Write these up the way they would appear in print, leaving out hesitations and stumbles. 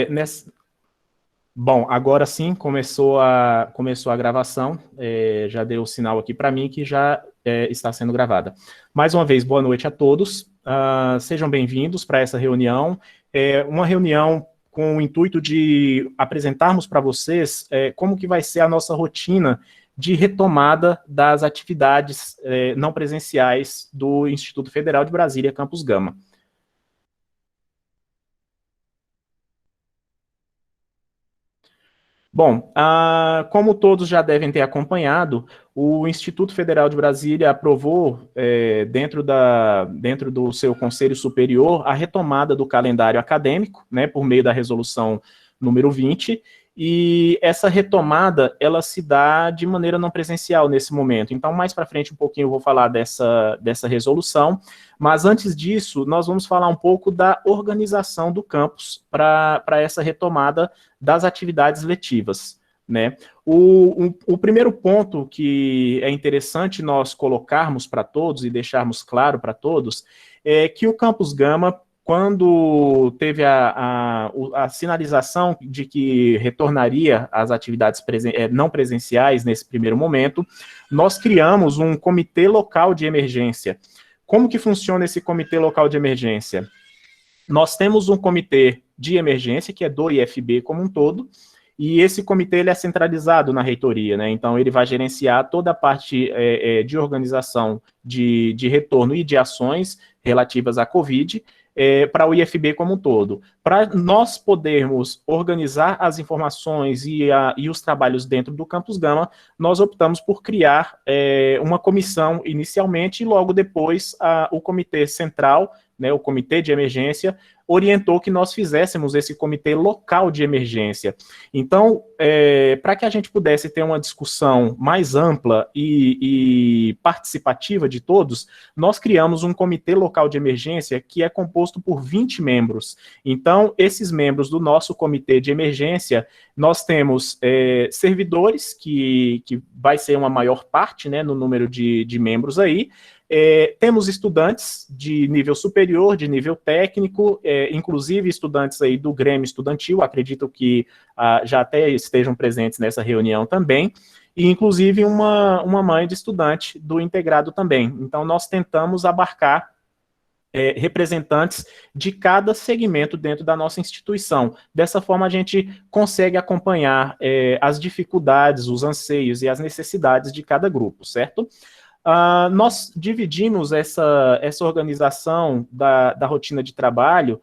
Nessa... Bom, agora sim começou a gravação, já deu o sinal aqui para mim que já está sendo gravada. Mais uma vez, boa noite a todos, sejam bem-vindos para essa reunião, uma reunião com o intuito de apresentarmos para vocês como que vai ser a nossa rotina de retomada das atividades não presenciais do Instituto Federal de Brasília, Campus Gama. Bom, como todos já devem ter acompanhado, o Instituto Federal de Brasília aprovou, dentro do seu Conselho Superior, a retomada do calendário acadêmico, né, por meio da resolução número 20, e essa retomada, ela se dá de maneira não presencial nesse momento. Então, mais para frente um pouquinho eu vou falar dessa resolução, mas antes disso, nós vamos falar um pouco da organização do campus para essa retomada das atividades letivas, né? O primeiro ponto que é interessante nós colocarmos para todos e deixarmos claro para todos é que o Campus Gama, quando teve a sinalização de que retornaria às atividades não presenciais nesse primeiro momento, nós criamos um comitê local de emergência. Como que funciona esse comitê local de emergência? Nós temos um comitê de emergência, que é do IFB como um todo, e esse comitê ele é centralizado na reitoria, né? Então ele vai gerenciar toda a parte de organização de retorno e de ações relativas à Covid, para o IFB como um todo. Para nós podermos organizar as informações e os trabalhos dentro do Campus Gama, nós optamos por criar uma comissão inicialmente e logo depois o comitê central, né, o comitê de emergência, orientou que nós fizéssemos esse comitê local de emergência. Então, para que a gente pudesse ter uma discussão mais ampla e participativa de todos, nós criamos um comitê local de emergência que é composto por 20 membros. Então, esses membros do nosso comitê de emergência, nós temos servidores, que vai ser uma maior parte, né, no número de membros aí. Temos estudantes de nível superior, de nível técnico, inclusive estudantes aí do Grêmio Estudantil, acredito que já até estejam presentes nessa reunião também, e inclusive uma mãe de estudante do integrado também. Então, nós tentamos abarcar representantes de cada segmento dentro da nossa instituição. Dessa forma, a gente consegue acompanhar as dificuldades, os anseios e as necessidades de cada grupo, certo? Nós dividimos essa organização da rotina de trabalho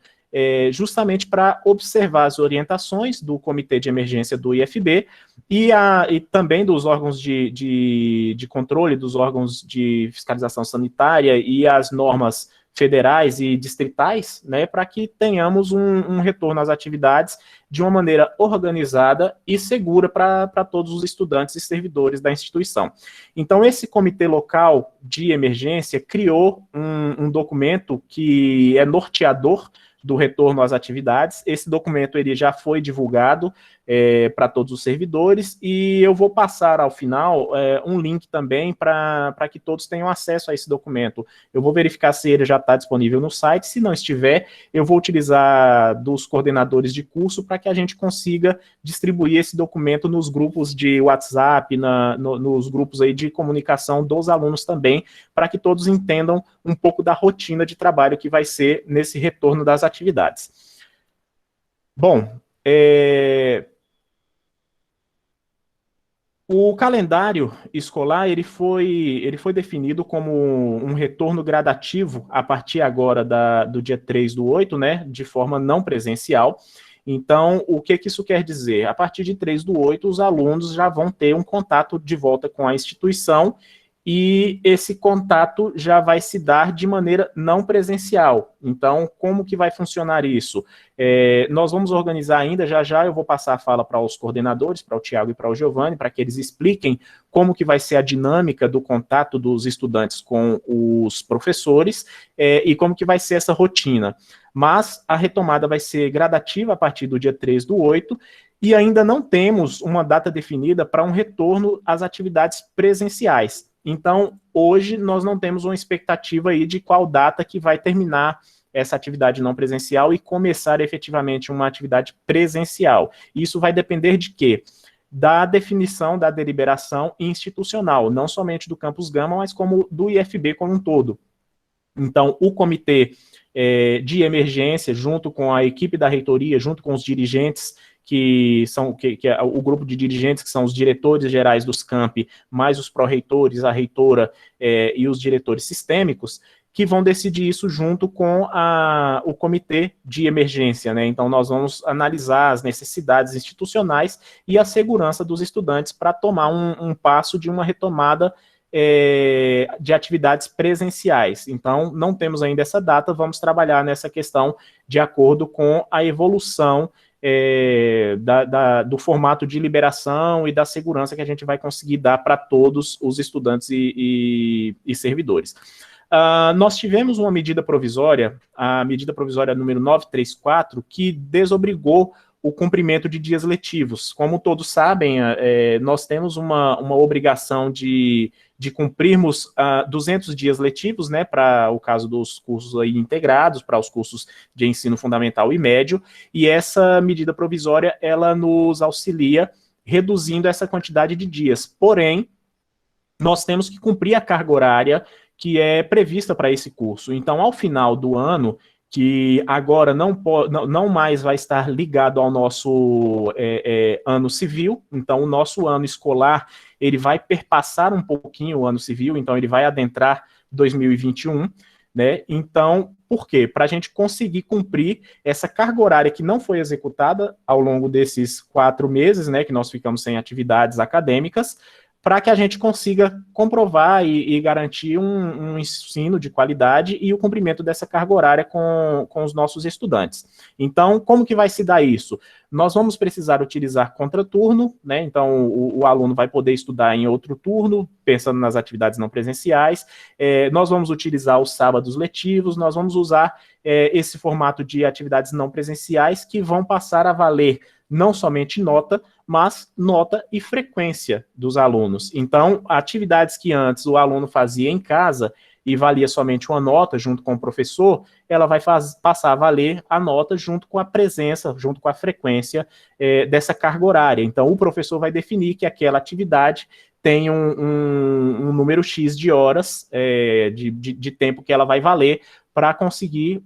justamente para observar as orientações do Comitê de Emergência do IFB e também dos órgãos de controle, dos órgãos de fiscalização sanitária e as normas federais e distritais, né, para que tenhamos um retorno às atividades de uma maneira organizada e segura para todos os estudantes e servidores da instituição. Então, esse comitê local de emergência criou um documento que é norteador do retorno às atividades. Esse documento ele já foi divulgado para todos os servidores e eu vou passar ao final um link também para que todos tenham acesso a esse documento. Eu vou verificar se ele já está disponível no site, se não estiver, eu vou utilizar dos coordenadores de curso para que a gente consiga distribuir esse documento nos grupos de WhatsApp, nos grupos aí de comunicação dos alunos também, para que todos entendam um pouco da rotina de trabalho que vai ser nesse retorno das atividades. Bom, o calendário escolar ele foi definido como um retorno gradativo a partir agora do dia 3/8, né, de forma não presencial. Então, o que isso quer dizer? A partir de 3/8, os alunos já vão ter um contato de volta com a instituição e esse contato já vai se dar de maneira não presencial. Então, como que vai funcionar isso? Nós vamos organizar ainda, já eu vou passar a fala para os coordenadores, para o Tiago e para o Giovanni, para que eles expliquem como que vai ser a dinâmica do contato dos estudantes com os professores e como que vai ser essa rotina. Mas a retomada vai ser gradativa a partir do dia 3/8, e ainda não temos uma data definida para um retorno às atividades presenciais. Então, hoje nós não temos uma expectativa aí de qual data que vai terminar essa atividade não presencial e começar efetivamente uma atividade presencial. Isso vai depender de quê? Da definição da deliberação institucional, não somente do Campus Gama, mas como do IFB como um todo. Então, o comitê de emergência, junto com a equipe da reitoria, junto com os dirigentes, que é o grupo de dirigentes, que são os diretores gerais dos campi, mais os pró-reitores, a reitora e os diretores sistêmicos, que vão decidir isso junto com o comitê de emergência, né? Então, nós vamos analisar as necessidades institucionais e a segurança dos estudantes para tomar um passo de uma retomada de atividades presenciais. Então, não temos ainda essa data, vamos trabalhar nessa questão de acordo com a evolução do formato de liberação e da segurança que a gente vai conseguir dar para todos os estudantes e servidores. Nós tivemos uma medida provisória, a medida provisória número 934, que desobrigou o cumprimento de dias letivos. Como todos sabem, nós temos uma obrigação de cumprirmos 200 dias letivos, né, para o caso dos cursos aí integrados, para os cursos de ensino fundamental e médio, e essa medida provisória, ela nos auxilia reduzindo essa quantidade de dias. Porém, nós temos que cumprir a carga horária que é prevista para esse curso. Então, ao final do ano, que agora não mais vai estar ligado ao nosso ano civil, então o nosso ano escolar, ele vai perpassar um pouquinho o ano civil, então ele vai adentrar 2021, né? Então, por quê? Para a gente conseguir cumprir essa carga horária que não foi executada ao longo desses 4 meses, né, que nós ficamos sem atividades acadêmicas, para que a gente consiga comprovar e garantir um ensino de qualidade e o cumprimento dessa carga horária com os nossos estudantes. Então, como que vai se dar isso? Nós vamos precisar utilizar contraturno, né? Então, o aluno vai poder estudar em outro turno, pensando nas atividades não presenciais. Nós vamos utilizar os sábados letivos, nós vamos usar esse formato de atividades não presenciais que vão passar a valer não somente nota, mas nota e frequência dos alunos. Então, atividades que antes o aluno fazia em casa e valia somente uma nota junto com o professor, ela vai passar a valer a nota junto com a presença, junto com a frequência dessa carga horária. Então, o professor vai definir que aquela atividade tem um número X de horas de tempo que ela vai valer para conseguir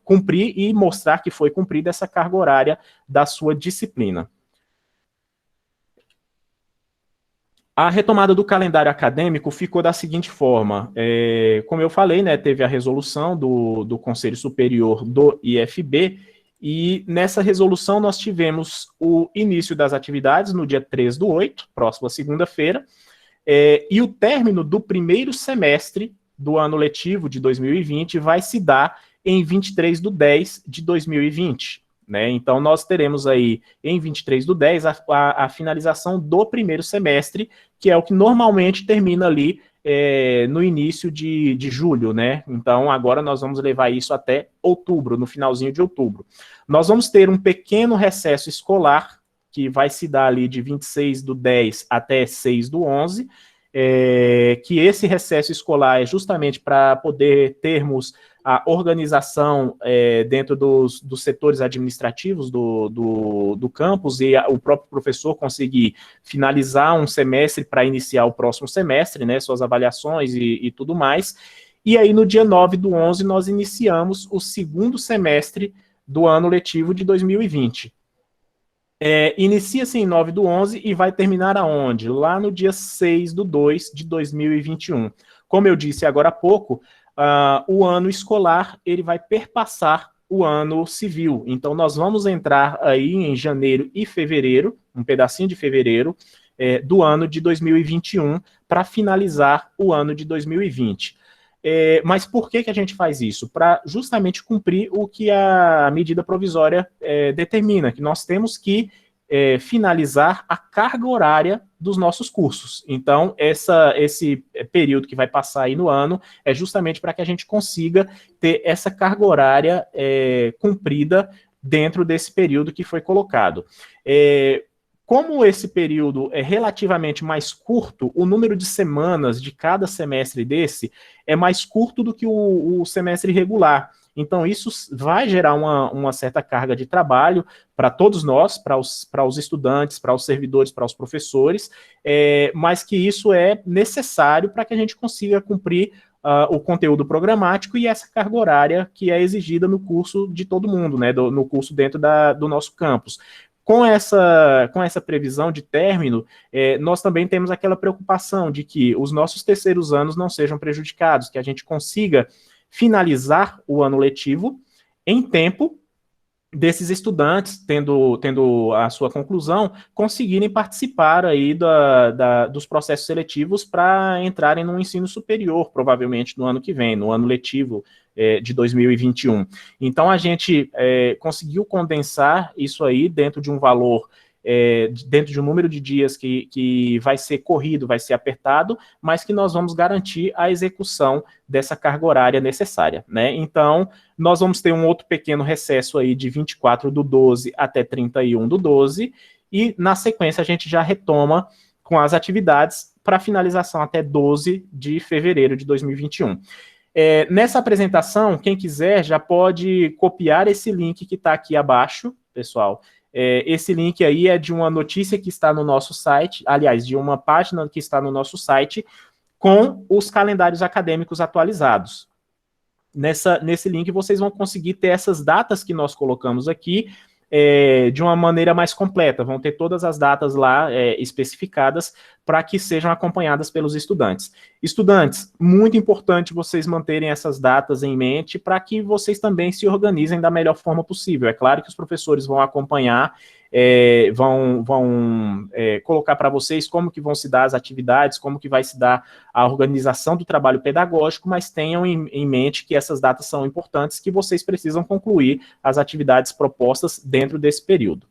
cumprir e mostrar que foi cumprida essa carga horária da sua disciplina. A retomada do calendário acadêmico ficou da seguinte forma, como eu falei, né, teve a resolução do Conselho Superior do IFB, e nessa resolução nós tivemos o início das atividades no dia 3/8, próxima segunda-feira, e o término do primeiro semestre do ano letivo de 2020 vai se dar em 23/10 de 2020. Né? Então, nós teremos aí, em 23/10, a finalização do primeiro semestre, que é o que normalmente termina ali no início de julho, né? Então, agora nós vamos levar isso até outubro, no finalzinho de outubro. Nós vamos ter um pequeno recesso escolar, que vai se dar ali de 26/10 até 6/11, que esse recesso escolar é justamente para poder termos a organização dentro dos setores administrativos do campus e o próprio professor conseguir finalizar um semestre para iniciar o próximo semestre, né, suas avaliações e tudo mais. E aí, no dia 9/11, nós iniciamos o segundo semestre do ano letivo de 2020. Inicia-se em 9/11 e vai terminar aonde? Lá no dia 6/2 de 2021. Como eu disse agora há pouco, o ano escolar ele vai perpassar o ano civil. Então, nós vamos entrar aí em janeiro e fevereiro, um pedacinho de fevereiro, do ano de 2021, para finalizar o ano de 2020. Mas por que a gente faz isso? Para justamente cumprir o que a medida provisória determina, que nós temos que finalizar a carga horária dos nossos cursos. Então, esse período que vai passar aí no ano é justamente para que a gente consiga ter essa carga horária cumprida dentro desse período que foi colocado. Como esse período é relativamente mais curto, o número de semanas de cada semestre desse é mais curto do que o semestre regular. Então, isso vai gerar uma certa carga de trabalho para todos nós, para os estudantes, para os servidores, para os professores, mas que isso é necessário para que a gente consiga cumprir o conteúdo programático e essa carga horária que é exigida no curso de todo mundo, né, no curso dentro do nosso campus. Com essa previsão de término, nós também temos aquela preocupação de que os nossos terceiros anos não sejam prejudicados, que a gente consiga finalizar o ano letivo em tempo desses estudantes, tendo a sua conclusão, conseguirem participar aí dos processos seletivos para entrarem no ensino superior, provavelmente no ano que vem, no ano letivo de 2021. Então, a gente conseguiu condensar isso aí dentro de um valor, dentro de um número de dias que vai ser corrido, vai ser apertado, mas que nós vamos garantir a execução dessa carga horária necessária, né? Então, nós vamos ter um outro pequeno recesso aí de 24/12 até 31/12, e na sequência a gente já retoma com as atividades para finalização até 12 de fevereiro de 2021. Nessa apresentação, quem quiser já pode copiar esse link que está aqui abaixo, pessoal. Esse link aí é de uma notícia que está no nosso site, aliás, de uma página que está no nosso site, com os calendários acadêmicos atualizados. Nesse link vocês vão conseguir ter essas datas que nós colocamos aqui de uma maneira mais completa, vão ter todas as datas lá especificadas para que sejam acompanhadas pelos estudantes. Estudantes, muito importante vocês manterem essas datas em mente para que vocês também se organizem da melhor forma possível. É claro que os professores vão acompanhar, vão colocar para vocês como que vão se dar as atividades, como que vai se dar a organização do trabalho pedagógico, mas tenham em mente que essas datas são importantes, que vocês precisam concluir as atividades propostas dentro desse período.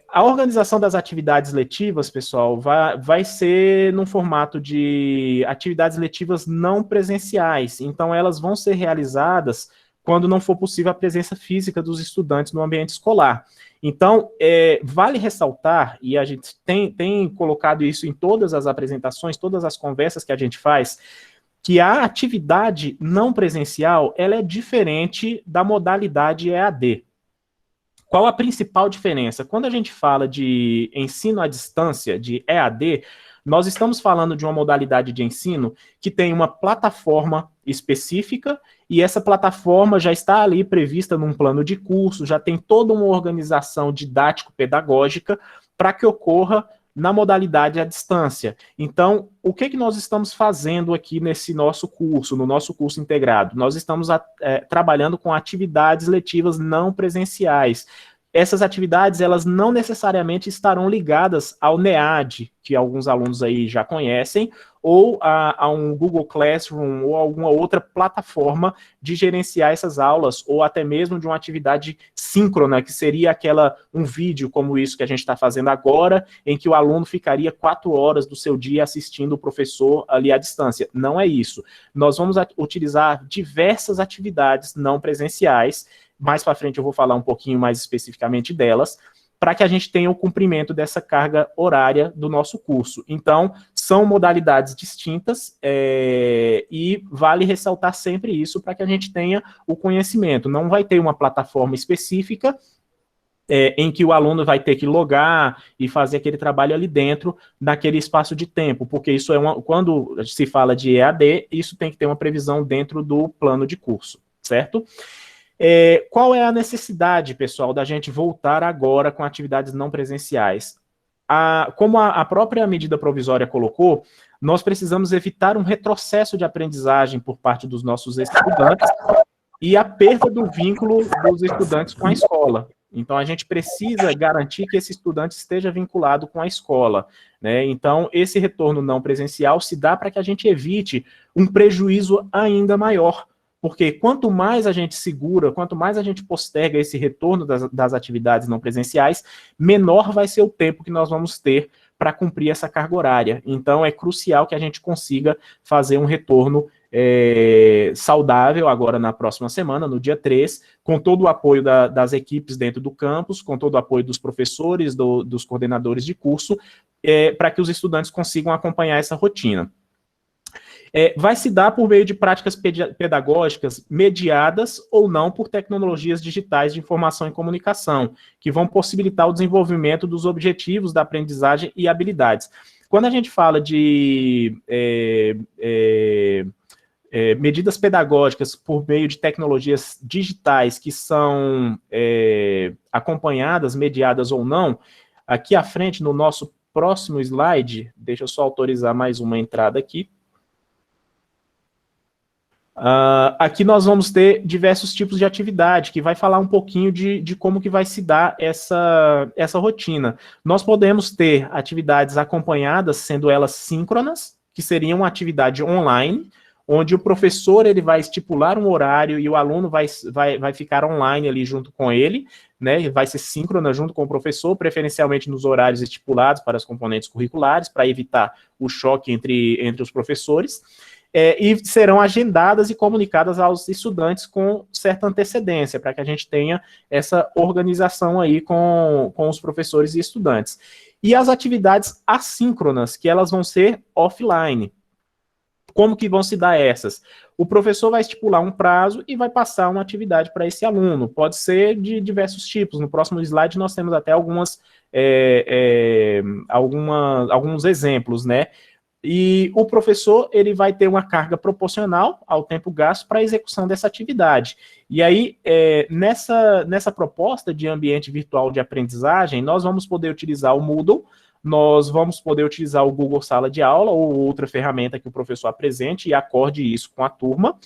A organização das atividades letivas, pessoal, vai ser num formato de atividades letivas não presenciais, então elas vão ser realizadas quando não for possível a presença física dos estudantes no ambiente escolar. Então, vale ressaltar, e a gente tem colocado isso em todas as apresentações, todas as conversas que a gente faz, que a atividade não presencial, ela é diferente da modalidade EAD. Qual a principal diferença? Quando a gente fala de ensino à distância, de EAD, nós estamos falando de uma modalidade de ensino que tem uma plataforma específica, e essa plataforma já está ali prevista num plano de curso, já tem toda uma organização didático-pedagógica para que ocorra na modalidade à distância. Então, o que nós estamos fazendo aqui nesse nosso curso, no nosso curso integrado? Nós estamos trabalhando com atividades letivas não presenciais. Essas atividades, elas não necessariamente estarão ligadas ao NEAD, que alguns alunos aí já conhecem, ou a um Google Classroom, ou alguma outra plataforma de gerenciar essas aulas, ou até mesmo de uma atividade síncrona, que seria um vídeo como isso que a gente está fazendo agora, em que o aluno ficaria 4 horas do seu dia assistindo o professor ali à distância. Não é isso. Nós vamos utilizar diversas atividades não presenciais. Mais para frente eu vou falar um pouquinho mais especificamente delas, para que a gente tenha o cumprimento dessa carga horária do nosso curso. Então, são modalidades distintas e vale ressaltar sempre isso para que a gente tenha o conhecimento. Não vai ter uma plataforma específica em que o aluno vai ter que logar e fazer aquele trabalho ali dentro, naquele espaço de tempo, porque isso quando se fala de EAD, isso tem que ter uma previsão dentro do plano de curso, certo? Qual é a necessidade, pessoal, da gente voltar agora com atividades não presenciais? Como a própria medida provisória colocou, nós precisamos evitar um retrocesso de aprendizagem por parte dos nossos estudantes e a perda do vínculo dos estudantes com a escola. Então, a gente precisa garantir que esse estudante esteja vinculado com a escola, né? Então, esse retorno não presencial se dá para que a gente evite um prejuízo ainda maior, porque quanto mais a gente segura, quanto mais a gente posterga esse retorno das atividades não presenciais, menor vai ser o tempo que nós vamos ter para cumprir essa carga horária. Então, é crucial que a gente consiga fazer um retorno saudável agora na próxima semana, no dia 3, com todo o apoio das equipes dentro do campus, com todo o apoio dos professores, dos coordenadores de curso, para que os estudantes consigam acompanhar essa rotina. Vai se dar por meio de práticas pedagógicas mediadas ou não por tecnologias digitais de informação e comunicação, que vão possibilitar o desenvolvimento dos objetivos da aprendizagem e habilidades. Quando a gente fala de medidas pedagógicas por meio de tecnologias digitais que são acompanhadas, mediadas ou não, aqui à frente, no nosso próximo slide, deixa eu só autorizar mais uma entrada aqui. Aqui nós vamos ter diversos tipos de atividade, que vai falar um pouquinho de como que vai se dar essa rotina. Nós podemos ter atividades acompanhadas, sendo elas síncronas, que seria uma atividade online, onde o professor ele vai estipular um horário e o aluno vai ficar online ali junto com ele, né? Vai ser síncrona junto com o professor, preferencialmente nos horários estipulados para as componentes curriculares, para evitar o choque entre os professores. E serão agendadas e comunicadas aos estudantes com certa antecedência, para que a gente tenha essa organização aí com os professores e estudantes. E as atividades assíncronas, que elas vão ser offline. Como que vão se dar essas? O professor vai estipular um prazo e vai passar uma atividade para esse aluno. Pode ser de diversos tipos. No próximo slide nós temos até alguns exemplos, né? E o professor ele vai ter uma carga proporcional ao tempo gasto para a execução dessa atividade. E aí, nessa proposta de ambiente virtual de aprendizagem, nós vamos poder utilizar o Moodle, nós vamos poder utilizar o Google Sala de Aula ou outra ferramenta que o professor apresente e acorde isso com a turma.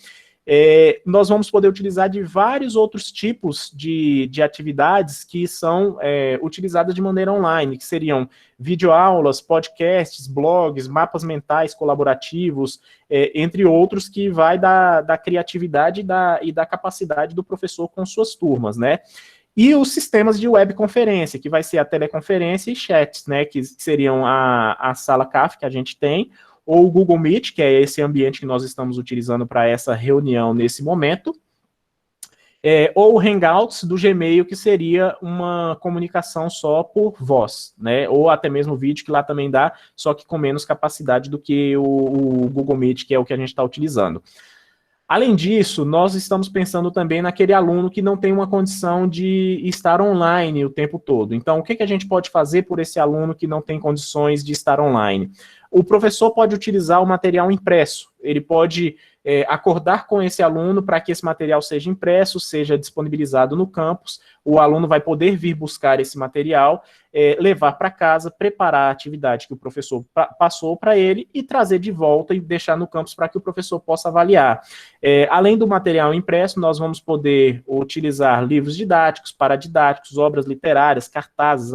Nós vamos poder utilizar de vários outros tipos de atividades que são utilizadas de maneira online, que seriam videoaulas, podcasts, blogs, mapas mentais colaborativos, entre outros, que vai da criatividade e da capacidade do professor com suas turmas, né? E os sistemas de webconferência, que vai ser a teleconferência e chats, né, que seriam a sala CAF que a gente tem, ou o Google Meet, que é esse ambiente que nós estamos utilizando para essa reunião nesse momento, ou o Hangouts do Gmail, que seria uma comunicação só por voz, né, ou até mesmo vídeo, que lá também dá, só que com menos capacidade do que o Google Meet, que é o que a gente está utilizando. Além disso, nós estamos pensando também naquele aluno que não tem uma condição de estar online o tempo todo. Então, o que a gente pode fazer por esse aluno que não tem condições de estar online? O professor pode utilizar o material impresso, ele pode acordar com esse aluno para que esse material seja impresso, seja disponibilizado no campus, o aluno vai poder vir buscar esse material, levar para casa, preparar a atividade que o professor passou para ele e trazer de volta e deixar no campus para que o professor possa avaliar. Além do material impresso, nós vamos poder utilizar livros didáticos, paradidáticos, obras literárias, cartazes,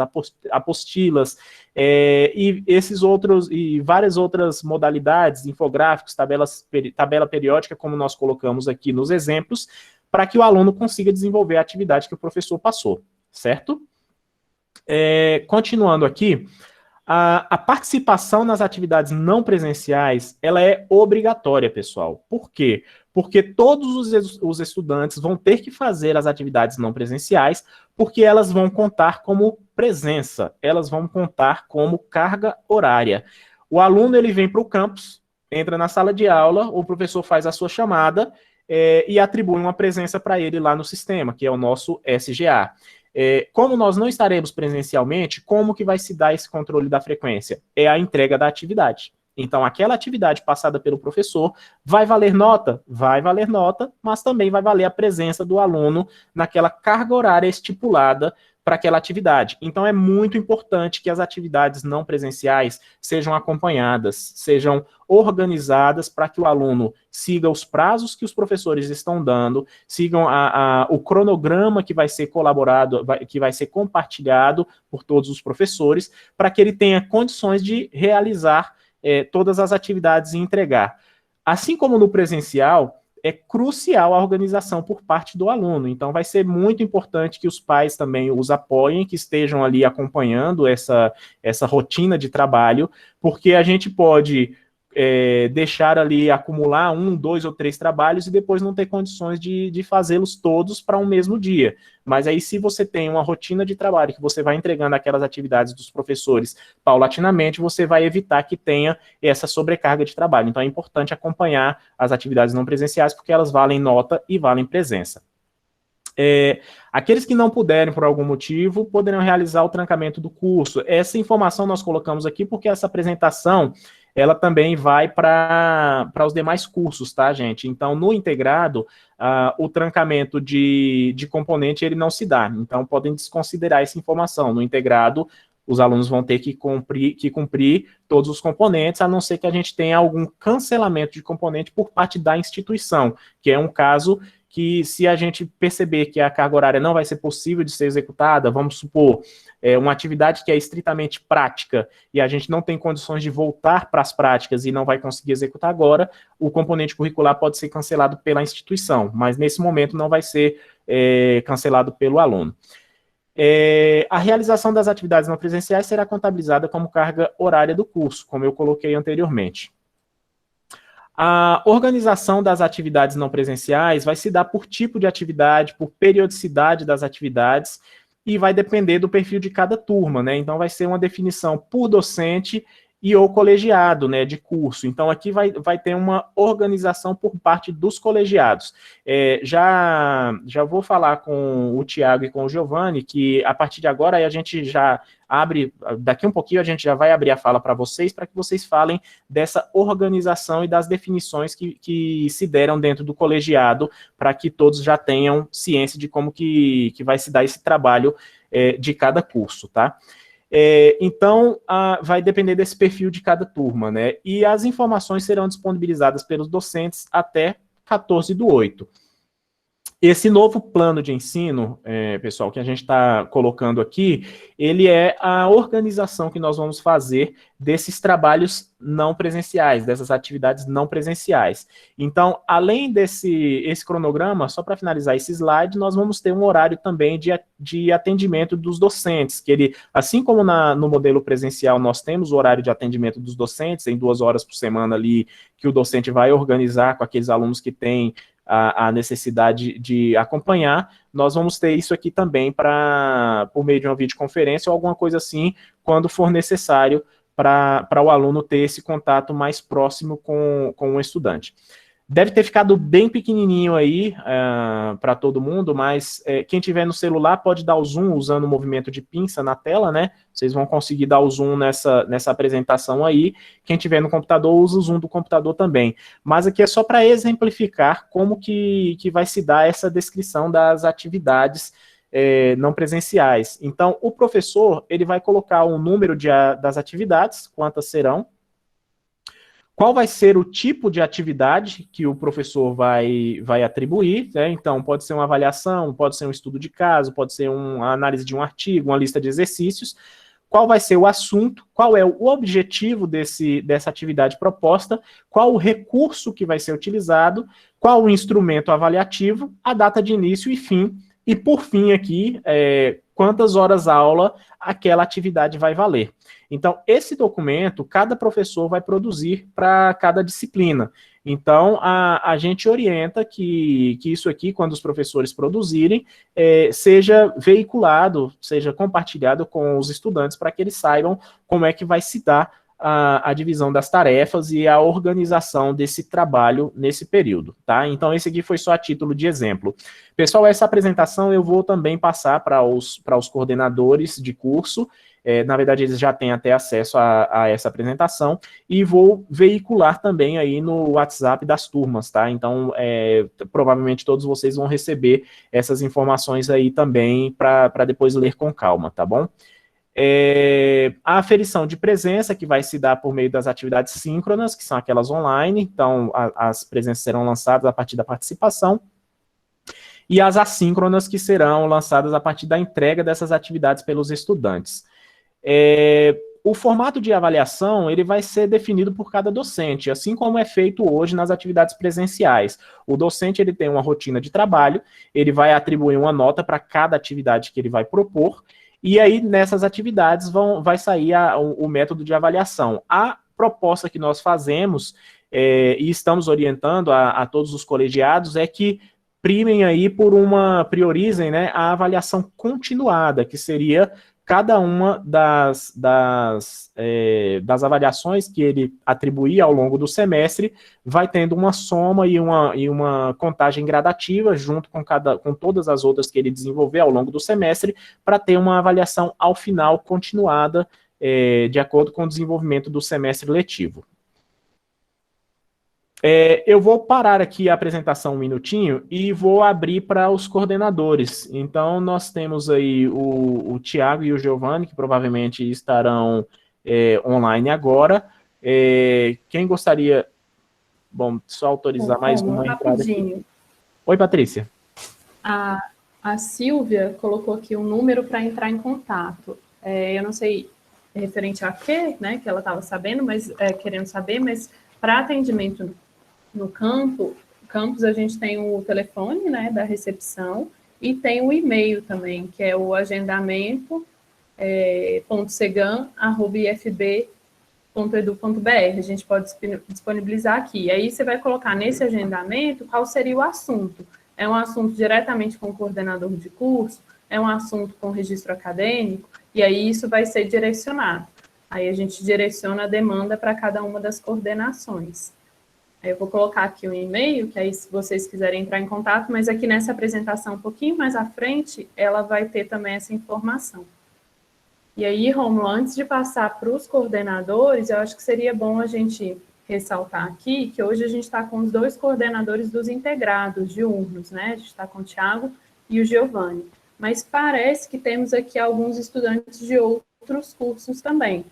apostilas, e esses outros e várias outras modalidades, infográficos, tabela periódica, como nós colocamos aqui nos exemplos, para que o aluno consiga desenvolver a atividade que o professor passou, certo? Continuando aqui, a participação nas atividades não presenciais, ela é obrigatória, pessoal. Por quê? Porque todos os estudantes vão ter que fazer as atividades não presenciais, porque elas vão contar como presença, elas vão contar como carga horária. O aluno ele vem para o campus, entra na sala de aula, o professor faz a sua chamada e atribui uma presença para ele lá no sistema, que é o nosso SGA. Como nós não estaremos presencialmente, como que vai se dar esse controle da frequência? É a entrega da atividade. Então, aquela atividade passada pelo professor vai valer nota? Vai valer nota, mas também vai valer a presença do aluno naquela carga horária estipulada para aquela atividade. Então, é muito importante que as atividades não presenciais sejam acompanhadas, sejam organizadas para que o aluno siga os prazos que os professores estão dando, sigam o cronograma que vai ser colaborado, que vai ser compartilhado por todos os professores, para que ele tenha condições de realizar todas as atividades e entregar. Assim como no presencial, é crucial a organização por parte do aluno. Então, vai ser muito importante que os pais também os apoiem, que estejam ali acompanhando essa rotina de trabalho, porque a gente pode deixar ali acumular 1, 2 ou 3 trabalhos e depois não ter condições de fazê-los todos para um mesmo dia. Mas aí, se você tem uma rotina de trabalho que você vai entregando aquelas atividades dos professores paulatinamente, você vai evitar que tenha essa sobrecarga de trabalho. Então, é importante acompanhar as atividades não presenciais, porque elas valem nota e valem presença. Aqueles que não puderem, por algum motivo, poderão realizar o trancamento do curso. Essa informação nós colocamos aqui porque essa apresentação ela também vai para os demais cursos, tá, gente? Então, no integrado, o trancamento de componente, ele não se dá. Então, podem desconsiderar essa informação. No integrado, os alunos vão ter que cumprir todos os componentes, a não ser que a gente tenha algum cancelamento de componente por parte da instituição, que é um caso que, se a gente perceber que a carga horária não vai ser possível de ser executada, vamos supor, uma atividade que é estritamente prática e a gente não tem condições de voltar para as práticas e não vai conseguir executar agora, o componente curricular pode ser cancelado pela instituição, mas nesse momento não vai ser cancelado pelo aluno. A realização das atividades não presenciais será contabilizada como carga horária do curso, como eu coloquei anteriormente. A organização das atividades não presenciais vai se dar por tipo de atividade, por periodicidade das atividades, e vai depender do perfil de cada turma, né? Então, vai ser uma definição por docente e ou colegiado, né, de curso. Então, aqui vai ter uma organização por parte dos colegiados. Já vou falar com o Tiago e com o Giovanni, que a partir de agora aí a gente já abre, daqui um pouquinho a gente já vai abrir a fala para vocês que vocês falem dessa organização e das definições que se deram dentro do colegiado, para que todos já tenham ciência de como que vai se dar esse trabalho de cada curso, tá? Então, vai depender desse perfil de cada turma, né? E as informações serão disponibilizadas pelos docentes até 14/8. Esse novo plano de ensino, pessoal, que a gente está colocando aqui, ele é a organização que nós vamos fazer desses trabalhos não presenciais, dessas atividades não presenciais. Então, além esse cronograma, só para finalizar esse slide, nós vamos ter um horário também de atendimento dos docentes, que ele, assim como no modelo presencial, nós temos o horário de atendimento dos docentes, em 2 horas por semana ali, que o docente vai organizar com aqueles alunos que têm a necessidade de acompanhar, nós vamos ter isso aqui também por meio de uma videoconferência ou alguma coisa assim, quando for necessário para o aluno ter esse contato mais próximo com o estudante. Deve ter ficado bem pequenininho aí para todo mundo, mas quem tiver no celular pode dar o zoom usando o movimento de pinça na tela, né? Vocês vão conseguir dar o zoom nessa apresentação aí. Quem tiver no computador, usa o zoom do computador também. Mas aqui é só para exemplificar como que vai se dar essa descrição das atividades não presenciais. Então, o professor ele vai colocar o número das atividades, quantas serão, qual vai ser o tipo de atividade que o professor vai atribuir, né? Então, pode ser uma avaliação, pode ser um estudo de caso, pode ser uma análise de um artigo, uma lista de exercícios. Qual vai ser o assunto, qual é o objetivo dessa atividade proposta, qual o recurso que vai ser utilizado, qual o instrumento avaliativo, a data de início e fim, e por fim aqui, quantas horas aula aquela atividade vai valer. Então, esse documento, cada professor vai produzir para cada disciplina. Então, a gente orienta que isso aqui, quando os professores produzirem, seja veiculado, seja compartilhado com os estudantes, para que eles saibam como é que vai se dar a divisão das tarefas e a organização desse trabalho nesse período, tá? Então, esse aqui foi só a título de exemplo. Pessoal, essa apresentação eu vou também passar para os coordenadores de curso. Na verdade, eles já têm até acesso a essa apresentação, e vou veicular também aí no WhatsApp das turmas, tá? Então, provavelmente todos vocês vão receber essas informações aí também para depois ler com calma, tá bom? A aferição de presença, que vai se dar por meio das atividades síncronas, que são aquelas online, então as presenças serão lançadas a partir da participação, e as assíncronas, que serão lançadas a partir da entrega dessas atividades pelos estudantes. O formato de avaliação ele vai ser definido por cada docente, assim como é feito hoje nas atividades presenciais. O docente ele tem uma rotina de trabalho, ele vai atribuir uma nota para cada atividade que ele vai propor, e aí nessas atividades vai sair o método de avaliação. A proposta que nós fazemos e estamos orientando a todos os colegiados é que priorizem, né, a avaliação continuada, que seria cada uma das avaliações que ele atribuir ao longo do semestre, vai tendo uma soma e uma contagem gradativa junto com todas as outras que ele desenvolver ao longo do semestre, para ter uma avaliação ao final continuada, de acordo com o desenvolvimento do semestre letivo. Eu vou parar aqui a apresentação um minutinho e vou abrir para os coordenadores. Então, nós temos aí o Tiago e o Giovanni, que provavelmente estarão online agora. Quem gostaria... Bom, só autorizar mais uma entrada aqui. Oi, Patrícia. A Silvia colocou aqui um número para entrar em contato. Eu não sei referente a quê, né, que ela estava sabendo, mas querendo saber, mas para atendimento no campus a gente tem o telefone, né, da recepção e tem o e-mail também, que é o agendamento.segan@ifb.edu.br. A gente pode disponibilizar aqui. E aí você vai colocar nesse agendamento qual seria o assunto. É um assunto diretamente com o coordenador de curso, é um assunto com registro acadêmico, e aí isso vai ser direcionado. Aí a gente direciona a demanda para cada uma das coordenações. Eu vou colocar aqui o e-mail, que aí se vocês quiserem entrar em contato, mas aqui nessa apresentação, um pouquinho mais à frente, ela vai ter também essa informação. E aí, Rômulo, antes de passar para os coordenadores, eu acho que seria bom a gente ressaltar aqui que hoje a gente está com os 2 coordenadores dos integrados diurnos, né? A gente está com o Thiago e o Giovanni. Mas parece que temos aqui alguns estudantes de outros cursos também.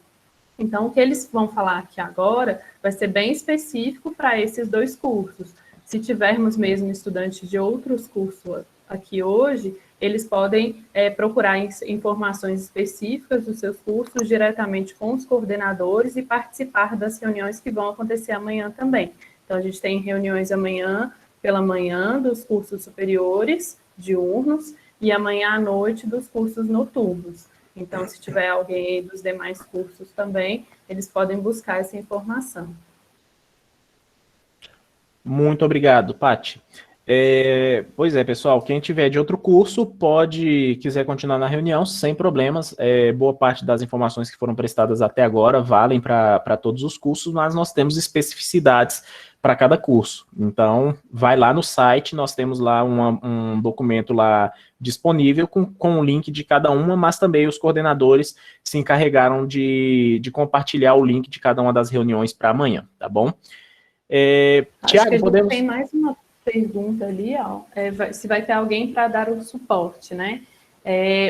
Então, o que eles vão falar aqui agora vai ser bem específico para esses 2 cursos. Se tivermos mesmo estudantes de outros cursos aqui hoje, eles podem procurar informações específicas dos seus cursos diretamente com os coordenadores e participar das reuniões que vão acontecer amanhã também. Então, a gente tem reuniões amanhã, pela manhã, dos cursos superiores, diurnos, e amanhã à noite dos cursos noturnos. Então, se tiver alguém dos demais cursos também, eles podem buscar essa informação. Muito obrigado, Paty. Pois é, pessoal, quem tiver de outro curso quiser continuar na reunião, sem problemas. Boa parte das informações que foram prestadas até agora valem para todos os cursos, mas nós temos especificidades para cada curso. Então, vai lá no site, nós temos lá um documento lá disponível com o link de cada uma, mas também os coordenadores se encarregaram de compartilhar o link de cada uma das reuniões para amanhã, tá bom? Tiago, podemos... Tem mais uma pergunta ali, ó, se vai ter alguém para dar o suporte, né?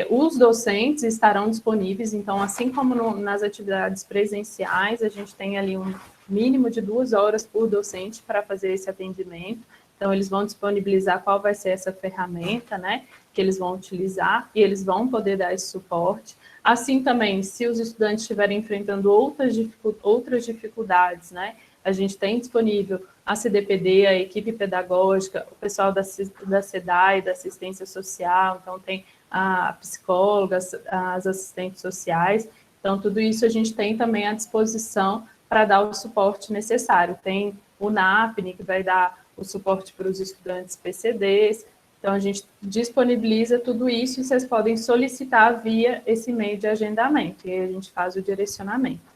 Os docentes estarão disponíveis, então, assim como nas atividades presenciais, a gente tem ali um mínimo de 2 horas por docente para fazer esse atendimento. Então, eles vão disponibilizar qual vai ser essa ferramenta, né, que eles vão utilizar, e eles vão poder dar esse suporte. Assim também, se os estudantes estiverem enfrentando outras dificuldades, né, a gente tem disponível a CDPD, a equipe pedagógica, o pessoal da SEDAI, da assistência social, então tem a psicóloga, as assistentes sociais. Então, tudo isso a gente tem também à disposição para dar o suporte necessário. Tem o NAPNE, que vai dar o suporte para os estudantes PCDs. Então, a gente disponibiliza tudo isso e vocês podem solicitar via esse meio de agendamento, e aí a gente faz o direcionamento.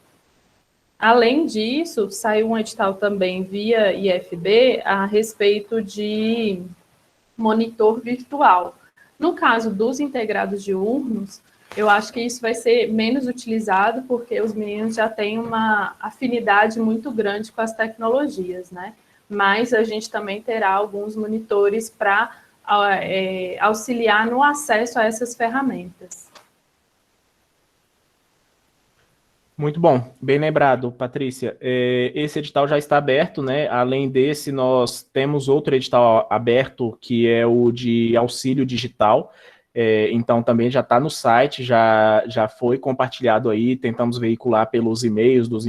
Além disso, saiu um edital também via IFB a respeito de monitor virtual. No caso dos integrados diurnos, eu acho que isso vai ser menos utilizado porque os meninos já têm uma afinidade muito grande com as tecnologias, né? Mas a gente também terá alguns monitores para auxiliar no acesso a essas ferramentas. Muito bom, bem lembrado, Patrícia. Esse edital já está aberto, né? Além desse, nós temos outro edital aberto, que é o de auxílio digital. Então, também já está no site, já foi compartilhado aí, tentamos veicular pelos e-mails dos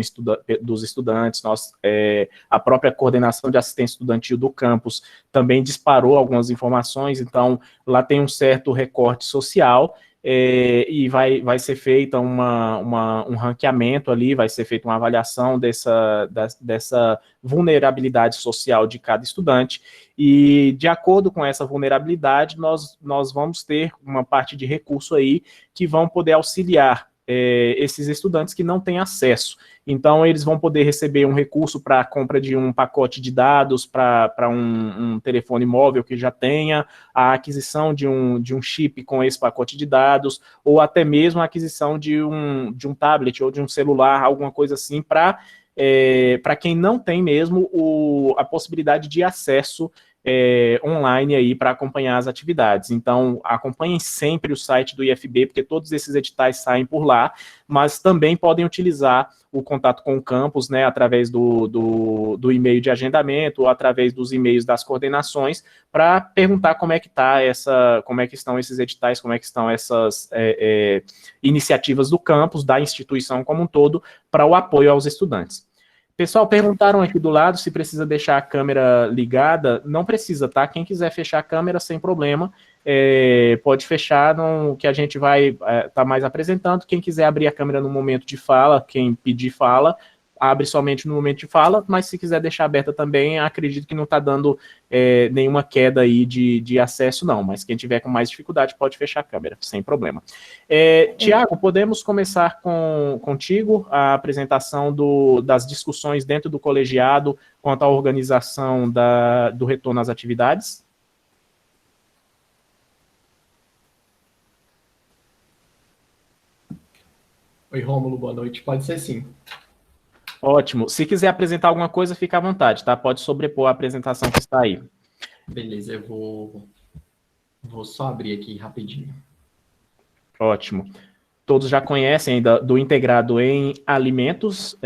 estudantes, a própria coordenação de assistência estudantil do campus também disparou algumas informações, então, lá tem um certo recorte social, e vai ser feita um ranqueamento ali, vai ser feita uma avaliação dessa vulnerabilidade social de cada estudante, e de acordo com essa vulnerabilidade, nós vamos ter uma parte de recurso aí que vão poder auxiliar esses estudantes que não têm acesso. Então, eles vão poder receber um recurso para a compra de um pacote de dados para um telefone móvel que já tenha, a aquisição de um chip com esse pacote de dados, ou até mesmo a aquisição de um tablet ou de um celular, alguma coisa assim, para quem não tem mesmo a possibilidade de acesso online aí para acompanhar as atividades. Então, acompanhem sempre o site do IFB, porque todos esses editais saem por lá, mas também podem utilizar o contato com o campus, né, através do e-mail de agendamento, ou através dos e-mails das coordenações, para perguntar como é que como é que estão esses editais, como é que estão essas iniciativas do campus, da instituição como um todo, para o apoio aos estudantes. Pessoal, perguntaram aqui do lado se precisa deixar a câmera ligada. Não precisa, tá? Quem quiser fechar a câmera, sem problema, pode fechar, que a gente vai estar mais apresentando. Quem quiser abrir a câmera no momento de fala, quem pedir fala, abre somente no momento de fala, mas se quiser deixar aberta também, acredito que não está dando nenhuma queda aí de acesso, não. Mas quem tiver com mais dificuldade pode fechar a câmera, sem problema. Tiago, podemos começar contigo a apresentação das discussões dentro do colegiado quanto à organização do retorno às atividades? Oi, Rômulo, boa noite. Pode ser sim. Ótimo. Se quiser apresentar alguma coisa, fica à vontade, tá? Pode sobrepor a apresentação que está aí. Beleza, eu vou só abrir aqui rapidinho. Ótimo. Todos já conhecem do Integrado em Alimentos,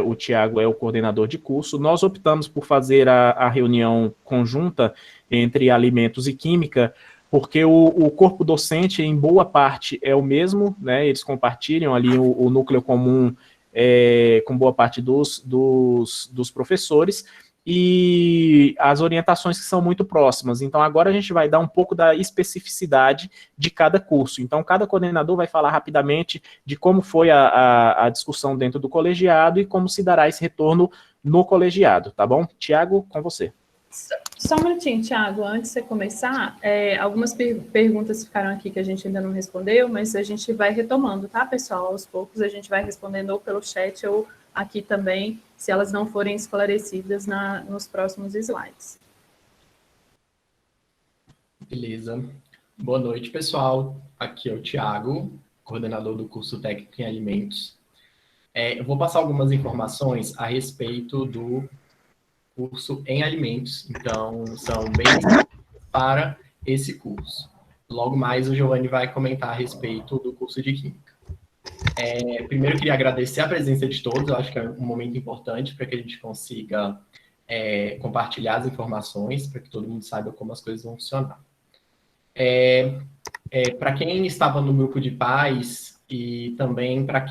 o Tiago é o coordenador de curso. Nós optamos por fazer a reunião conjunta entre Alimentos e Química, porque o corpo docente, em boa parte, é o mesmo, né? Eles compartilham ali o núcleo comum com boa parte dos professores, e as orientações que são muito próximas. Então, agora a gente vai dar um pouco da especificidade de cada curso. Então, cada coordenador vai falar rapidamente de como foi a discussão dentro do colegiado e como se dará esse retorno no colegiado, tá bom? Tiago, com você. Só um minutinho, Tiago, antes de você começar, algumas perguntas ficaram aqui que a gente ainda não respondeu, mas a gente vai retomando, tá, pessoal? Aos poucos a gente vai respondendo ou pelo chat ou aqui também, se elas não forem esclarecidas nos próximos slides. Beleza. Boa noite, pessoal. Aqui é o Tiago, coordenador do curso técnico em alimentos. Eu vou passar algumas informações a respeito do curso em alimentos, então são bem para esse curso. Logo mais o Giovanni vai comentar a respeito do curso de Química. Primeiro eu queria agradecer a presença de todos, eu acho que é um momento importante para que a gente consiga compartilhar as informações, para que todo mundo saiba como as coisas vão funcionar. Para quem estava no grupo de pais e também para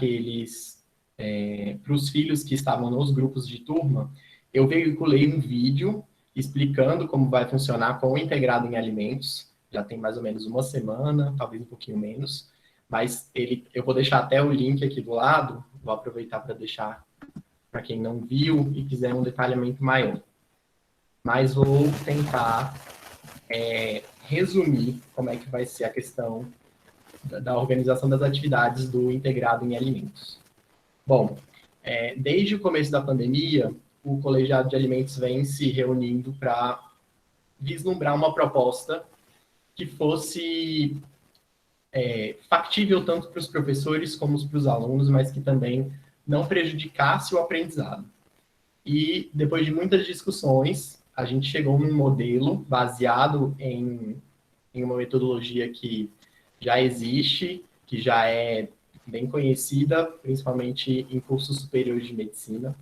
os filhos que estavam nos grupos de turma, eu veiculei um vídeo explicando como vai funcionar com o Integrado em Alimentos. Já tem mais ou menos uma semana, talvez um pouquinho menos. Mas eu vou deixar até o link aqui do lado. Vou aproveitar para deixar para quem não viu e quiser um detalhamento maior. Mas vou tentar resumir como é que vai ser a questão da organização das atividades do Integrado em Alimentos. Bom, desde o começo da pandemia, o Colegiado de Alimentos vem se reunindo para vislumbrar uma proposta que fosse factível tanto para os professores como para os alunos, mas que também não prejudicasse o aprendizado. E, depois de muitas discussões, a gente chegou num modelo baseado em uma metodologia que já existe, que já é bem conhecida, principalmente em cursos superiores de medicina,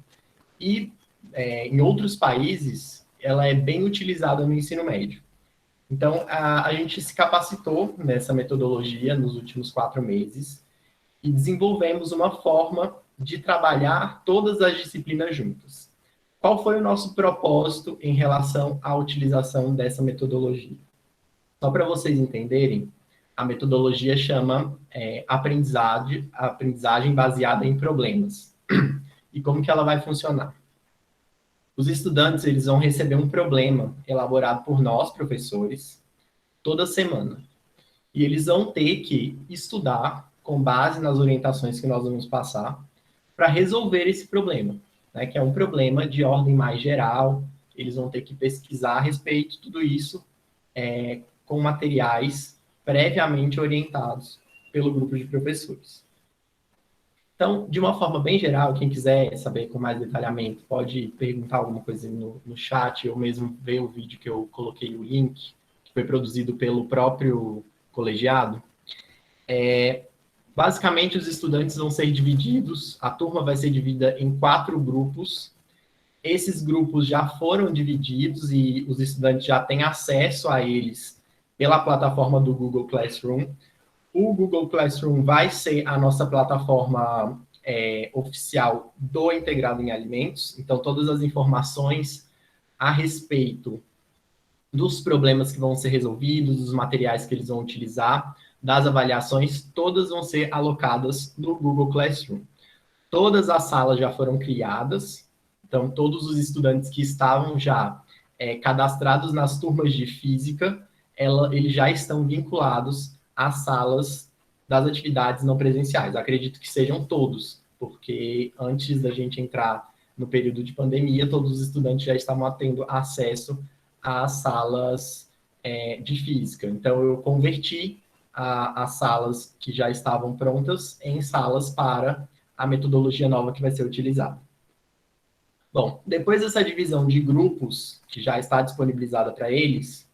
e em outros países, ela é bem utilizada no ensino médio. Então, a gente se capacitou nessa metodologia nos últimos 4 meses e desenvolvemos uma forma de trabalhar todas as disciplinas juntas. Qual foi o nosso propósito em relação à utilização dessa metodologia? Só para vocês entenderem, A metodologia chama aprendizagem baseada em problemas. E como que ela vai funcionar? Os estudantes, eles vão receber um problema elaborado por nós, professores, toda semana. E eles vão ter que estudar, com base nas orientações que nós vamos passar, para resolver esse problema, né, que é um problema de ordem mais geral. Eles vão ter que pesquisar a respeito de tudo isso com materiais previamente orientados pelo grupo de professores. Então, de uma forma bem geral, quem quiser saber com mais detalhamento, pode perguntar alguma coisa no chat, ou mesmo ver o vídeo que eu coloquei o link, que foi produzido pelo próprio colegiado. Basicamente, os estudantes vão ser divididos, a turma vai ser dividida em 4 grupos. Esses grupos já foram divididos e os estudantes já têm acesso a eles pela plataforma do Google Classroom. O Google Classroom vai ser a nossa plataforma oficial do Integrado em Alimentos. Então, todas as informações a respeito dos problemas que vão ser resolvidos, dos materiais que eles vão utilizar, das avaliações, todas vão ser alocadas no Google Classroom. Todas as salas já foram criadas, então todos os estudantes que estavam já cadastrados nas turmas de física, eles já estão vinculados às salas das atividades não presenciais. Acredito que sejam todos, porque antes da gente entrar no período de pandemia, todos os estudantes já estavam tendo acesso às salas de física. Então, eu converti as salas que já estavam prontas em salas para a metodologia nova que vai ser utilizada. Bom, depois dessa divisão de grupos, que já está disponibilizada para eles,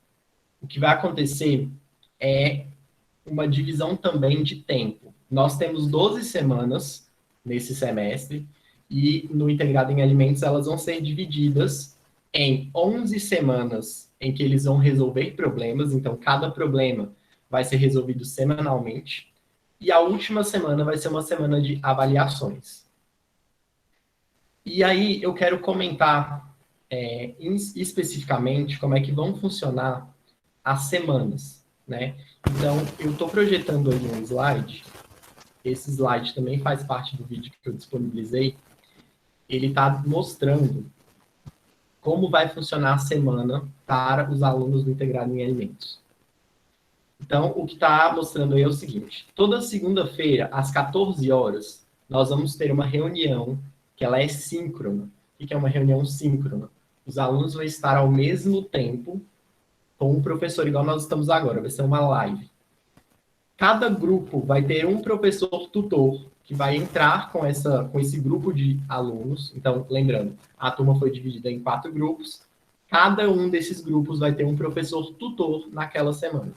o que vai acontecer é uma divisão também de tempo. Nós temos 12 semanas nesse semestre, e no Integrado em Alimentos elas vão ser divididas em 11 semanas em que eles vão resolver problemas, então cada problema vai ser resolvido semanalmente, e a última semana vai ser uma semana de avaliações. E aí eu quero comentar especificamente como é que vão funcionar as semanas, né? Então, eu estou projetando aí um slide, esse slide também faz parte do vídeo que eu disponibilizei, ele está mostrando como vai funcionar a semana para os alunos do Integrado em Alimentos. Então, o que está mostrando aí é o seguinte: toda segunda-feira, às 14 horas, nós vamos ter uma reunião que ela é síncrona. O que é uma reunião síncrona? Os alunos vão estar ao mesmo tempo com o professor, igual nós estamos agora, vai ser uma live. Cada grupo vai ter um professor tutor que vai entrar com esse grupo de alunos. Então, lembrando, a turma foi dividida em 4 grupos. Cada um desses grupos vai ter um professor tutor naquela semana.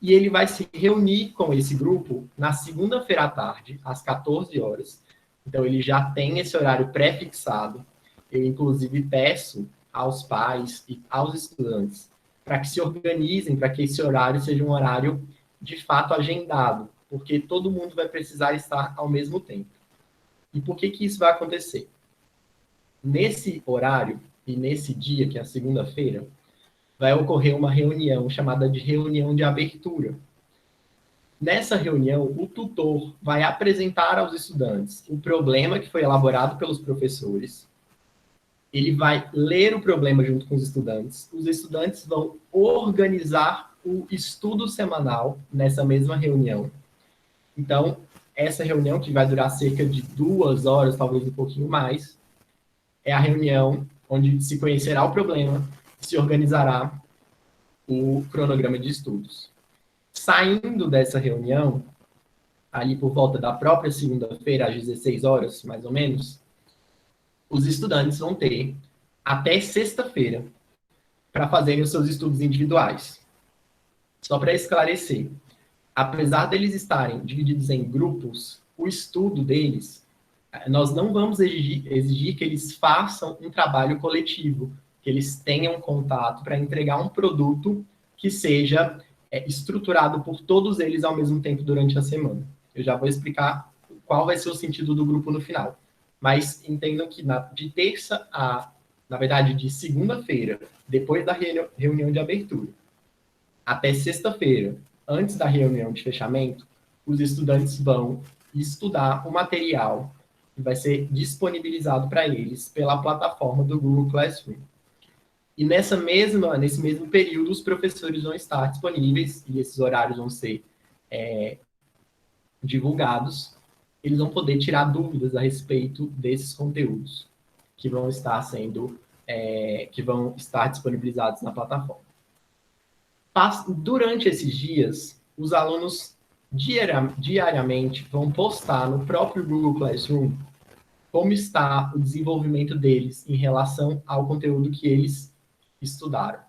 E ele vai se reunir com esse grupo na segunda-feira à tarde, às 14 horas. Então, ele já tem esse horário pré-fixado. Eu, inclusive, peço aos pais e aos estudantes para que se organizem, para que esse horário seja um horário, de fato, agendado, porque todo mundo vai precisar estar ao mesmo tempo. E por que isso vai acontecer? Nesse horário e nesse dia, que é a segunda-feira, vai ocorrer uma reunião chamada de reunião de abertura. Nessa reunião, o tutor vai apresentar aos estudantes o problema que foi elaborado pelos professores. Ele vai ler o problema junto com os estudantes vão organizar o estudo semanal nessa mesma reunião. Então, essa reunião, que vai durar cerca de 2 horas, talvez um pouquinho mais, é a reunião onde se conhecerá o problema, se organizará o cronograma de estudos. Saindo dessa reunião, ali por volta da própria segunda-feira, às 16 horas, mais ou menos, os estudantes vão ter até sexta-feira para fazerem os seus estudos individuais. Só para esclarecer, apesar deles estarem divididos em grupos, o estudo deles, nós não vamos exigir que eles façam um trabalho coletivo, que eles tenham contato para entregar um produto que seja estruturado por todos eles ao mesmo tempo durante a semana. Eu já vou explicar qual vai ser o sentido do grupo no final. Mas entendam que de terça na verdade, de segunda-feira, depois da reunião de abertura, até sexta-feira, antes da reunião de fechamento, os estudantes vão estudar o material que vai ser disponibilizado para eles pela plataforma do Google Classroom. E nesse mesmo período, os professores vão estar disponíveis, e esses horários vão ser divulgados. Eles vão poder tirar dúvidas a respeito desses conteúdos que vão estar disponibilizados na plataforma. Durante esses dias, os alunos diariamente vão postar no próprio Google Classroom como está o desenvolvimento deles em relação ao conteúdo que eles estudaram.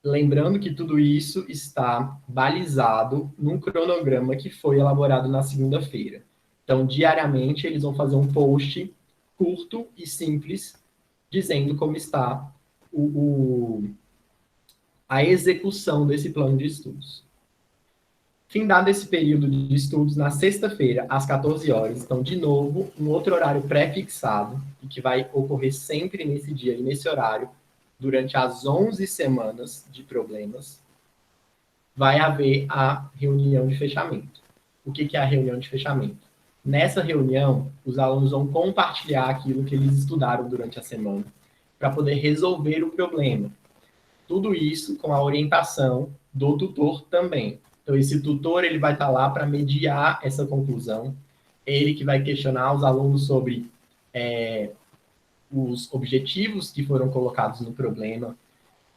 Lembrando que tudo isso está balizado num cronograma que foi elaborado na segunda-feira. Então, diariamente, eles vão fazer um post curto e simples, dizendo como está a execução desse plano de estudos. Findado esse período de estudos, na sexta-feira, às 14 horas, então, de novo, um outro horário pré-fixado, e que vai ocorrer sempre nesse dia e nesse horário, durante as 11 semanas de problemas, vai haver a reunião de fechamento. O que é a reunião de fechamento? Nessa reunião, os alunos vão compartilhar aquilo que eles estudaram durante a semana, para poder resolver o problema. Tudo isso com a orientação do tutor também. Então, esse tutor ele vai estar lá para mediar essa conclusão, ele que vai questionar os alunos sobre os objetivos que foram colocados no problema.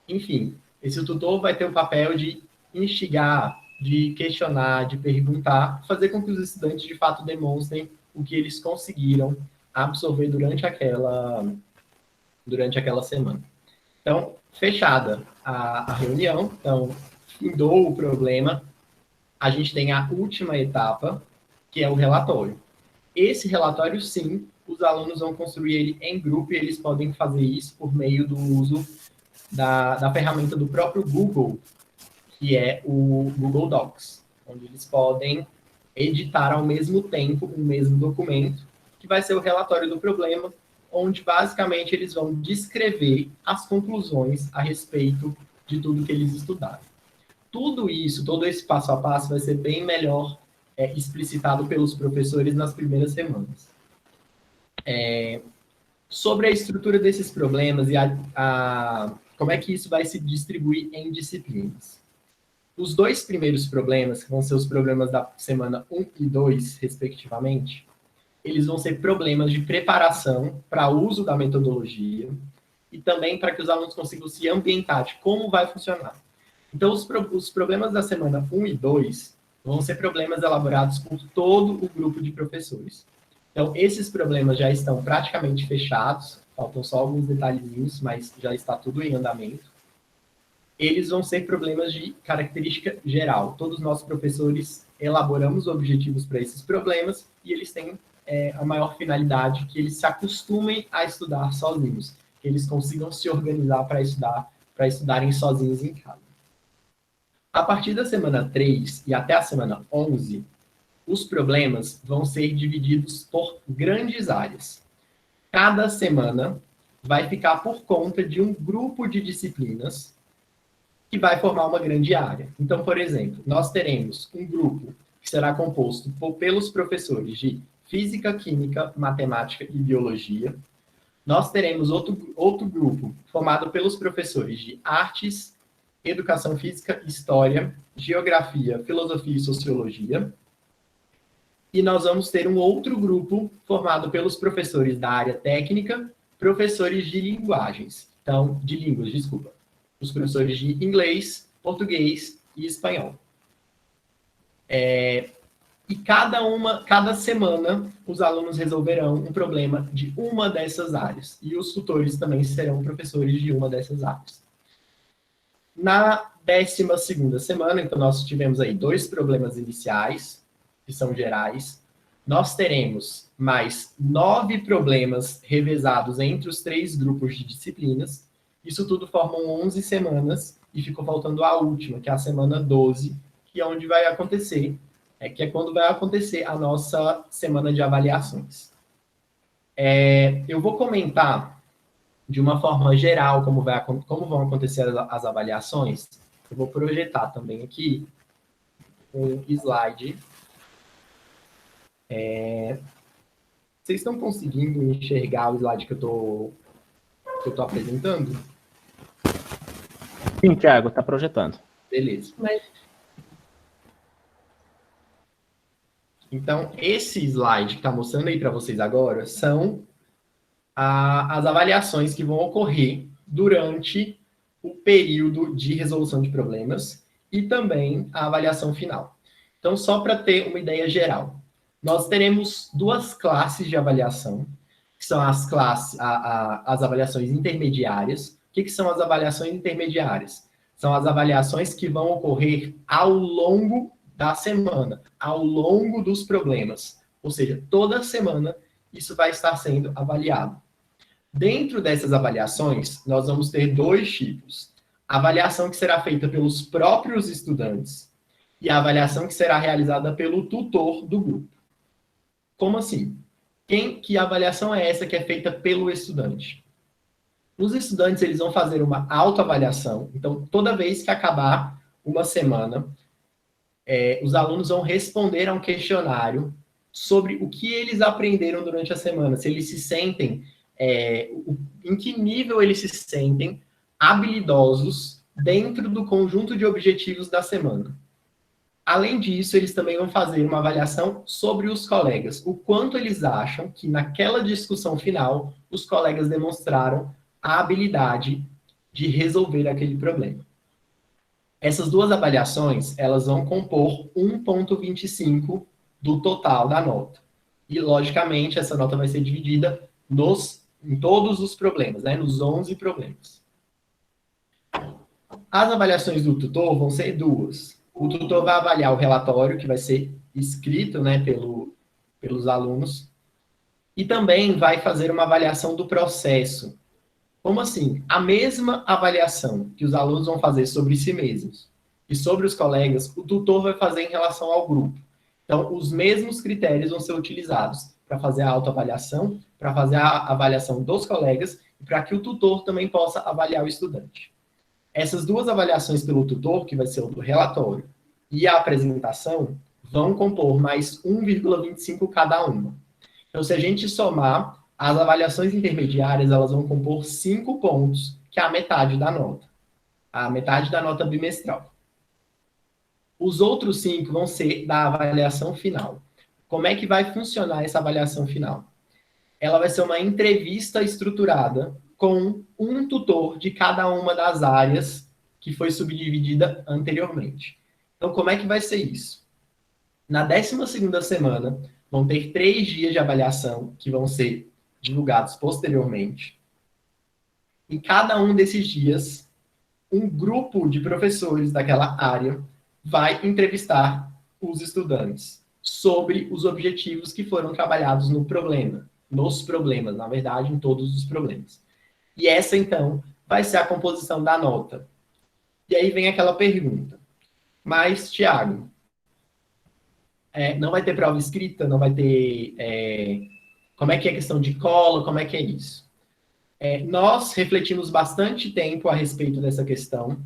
Enfim, esse tutor vai ter o papel de instigar, de questionar, de perguntar, fazer com que os estudantes, de fato, demonstrem o que eles conseguiram absorver durante aquela semana. Então, fechada a reunião, então, findou o problema, a gente tem a última etapa, que é o relatório. Esse relatório, sim, os alunos vão construir ele em grupo e eles podem fazer isso por meio do uso da ferramenta do próprio Google, que é o Google Docs, onde eles podem editar ao mesmo tempo um mesmo documento, que vai ser o relatório do problema, onde basicamente eles vão descrever as conclusões a respeito de tudo que eles estudaram. Tudo isso, todo esse passo a passo vai ser bem melhor explicitado pelos professores nas primeiras semanas. Sobre a estrutura desses problemas e como é que isso vai se distribuir em disciplinas. Os dois primeiros problemas, que vão ser os problemas da semana 1 e 2, respectivamente, eles vão ser problemas de preparação para uso da metodologia e também para que os alunos consigam se ambientar de como vai funcionar. Então, os problemas da semana 1 e 2 vão ser problemas elaborados por todo o grupo de professores. Então, esses problemas já estão praticamente fechados, faltam só alguns detalhezinhos, mas já está tudo em andamento. Eles vão ser problemas de característica geral. Todos nós, professores, elaboramos objetivos para esses problemas e eles têm a maior finalidade que eles se acostumem a estudar sozinhos, que eles consigam se organizar para estudarem sozinhos em casa. A partir da semana 3 e até a semana 11, os problemas vão ser divididos por grandes áreas. Cada semana vai ficar por conta de um grupo de disciplinas que vai formar uma grande área. Então, por exemplo, nós teremos um grupo que será composto pelos professores de Física, Química, Matemática e Biologia. Nós teremos outro grupo formado pelos professores de Artes, Educação Física, História, Geografia, Filosofia e Sociologia. E nós vamos ter um outro grupo formado pelos professores da área técnica, professores de linguagens. Então, de línguas, desculpa. Os professores de inglês, português e espanhol. E cada semana, os alunos resolverão um problema de uma dessas áreas. E os tutores também serão professores de uma dessas áreas. Na 12ª semana, então nós tivemos aí 2 problemas iniciais, que são gerais. Nós teremos mais 9 problemas revezados entre os 3 grupos de disciplinas. Isso tudo formam 11 semanas e ficou faltando a última, que é a semana 12, que é onde vai acontecer, que é quando vai acontecer a nossa semana de avaliações. Eu vou comentar de uma forma geral como vão acontecer as avaliações. Eu vou projetar também aqui um slide. Vocês estão conseguindo enxergar o slide que eu tô apresentando? Sim, Thiago, está projetando. Beleza. Então, esse slide que está mostrando aí para vocês agora são as avaliações que vão ocorrer durante o período de resolução de problemas e também a avaliação final. Então, só para ter uma ideia geral, nós teremos duas classes de avaliação, que são as avaliações intermediárias. O que são as avaliações intermediárias? São as avaliações que vão ocorrer ao longo da semana, ao longo dos problemas. Ou seja, toda semana isso vai estar sendo avaliado. Dentro dessas avaliações, nós vamos ter dois tipos. A avaliação que será feita pelos próprios estudantes e a avaliação que será realizada pelo tutor do grupo. Como assim? Que avaliação é essa que é feita pelo estudante? Os estudantes eles vão fazer uma autoavaliação. Então, toda vez que acabar uma semana, os alunos vão responder a um questionário sobre o que eles aprenderam durante a semana, se eles se sentem, em que nível eles se sentem habilidosos dentro do conjunto de objetivos da semana. Além disso, eles também vão fazer uma avaliação sobre os colegas, o quanto eles acham que naquela discussão final os colegas demonstraram a habilidade de resolver aquele problema. Essas duas avaliações, elas vão compor 1,25 do total da nota. E, logicamente, essa nota vai ser dividida em todos os problemas, né? Nos 11 problemas. As avaliações do tutor vão ser duas. O tutor vai avaliar o relatório, que vai ser escrito, né, pelos alunos, e também vai fazer uma avaliação do processo. Como assim? A mesma avaliação que os alunos vão fazer sobre si mesmos e sobre os colegas, o tutor vai fazer em relação ao grupo. Então, os mesmos critérios vão ser utilizados para fazer a autoavaliação, para fazer a avaliação dos colegas e para que o tutor também possa avaliar o estudante. Essas duas avaliações pelo tutor, que vai ser o do relatório e a apresentação, vão compor mais 1,25 cada uma. Então, se a gente somar, as avaliações intermediárias, elas vão compor 5 pontos, que é a metade da nota. A metade da nota bimestral. Os outros 5 vão ser da avaliação final. Como é que vai funcionar essa avaliação final? Ela vai ser uma entrevista estruturada com um tutor de cada uma das áreas que foi subdividida anteriormente. Então, como é que vai ser isso? Na 12ª semana, vão ter 3 dias de avaliação que vão ser divulgados posteriormente. Em cada um desses dias, um grupo de professores daquela área vai entrevistar os estudantes sobre os objetivos que foram trabalhados no problema. Nos problemas, na verdade, em todos os problemas. E essa, então, vai ser a composição da nota. E aí vem aquela pergunta. Mas, Thiago, não vai ter prova escrita? Não vai ter... como é que é a questão de cola? Como é que é isso? Nós refletimos bastante tempo a respeito dessa questão.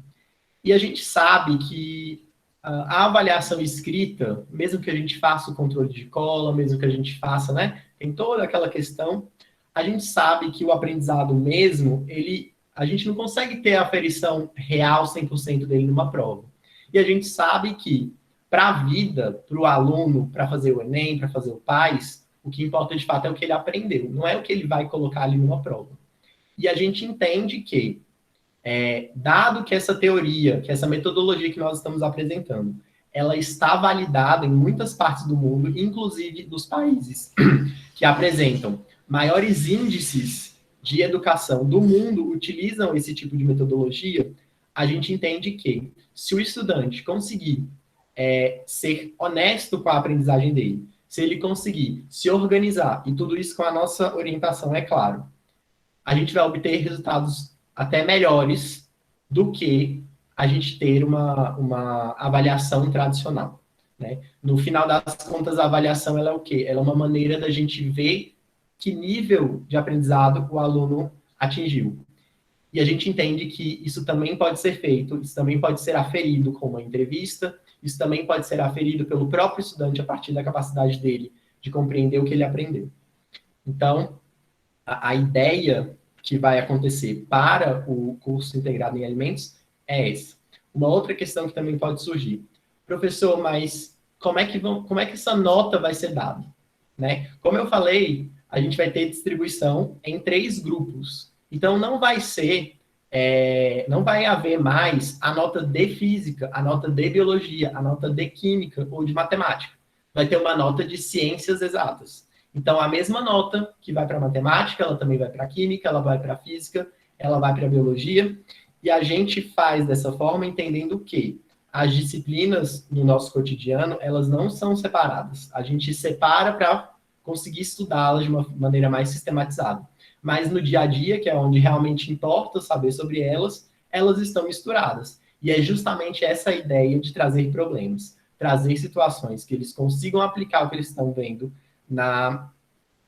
E a gente sabe que a avaliação escrita, mesmo que a gente faça o controle de cola, mesmo que a gente faça, né? Tem toda aquela questão. A gente sabe que o aprendizado mesmo, a gente não consegue ter a aferição real 100% dele numa prova. E a gente sabe que, para a vida, para o aluno, para fazer o Enem, para fazer o PAS, o que importa de fato é o que ele aprendeu, não é o que ele vai colocar ali numa prova. E a gente entende que, dado que essa teoria, que essa metodologia que nós estamos apresentando, ela está validada em muitas partes do mundo, inclusive dos países que apresentam maiores índices de educação do mundo utilizam esse tipo de metodologia, a gente entende que, se o estudante conseguir ser honesto com a aprendizagem dele, se ele conseguir se organizar, e tudo isso com a nossa orientação, é claro, a gente vai obter resultados até melhores do que a gente ter uma avaliação tradicional, né? No final das contas, a avaliação ela é o quê? Ela é uma maneira da gente ver que nível de aprendizado o aluno atingiu. E a gente entende que isso também pode ser feito, isso também pode ser aferido com uma entrevista, isso também pode ser aferido pelo próprio estudante a partir da capacidade dele de compreender o que ele aprendeu. Então, a ideia que vai acontecer para o curso integrado em alimentos é essa. Uma outra questão que também pode surgir. Professor, mas como é que essa nota vai ser dada? Né? Como eu falei, a gente vai ter distribuição em 3 grupos. Então, não vai haver mais a nota de física, a nota de biologia, a nota de química ou de matemática. Vai ter uma nota de ciências exatas. Então, a mesma nota que vai para matemática, ela também vai para química, ela vai para física, ela vai para biologia. E a gente faz dessa forma entendendo que as disciplinas no nosso cotidiano, elas não são separadas. A gente separa para conseguir estudá-las de uma maneira mais sistematizada. Mas no dia a dia, que é onde realmente importa saber sobre elas, elas estão misturadas. E é justamente essa a ideia de trazer problemas, trazer situações que eles consigam aplicar o que eles estão vendo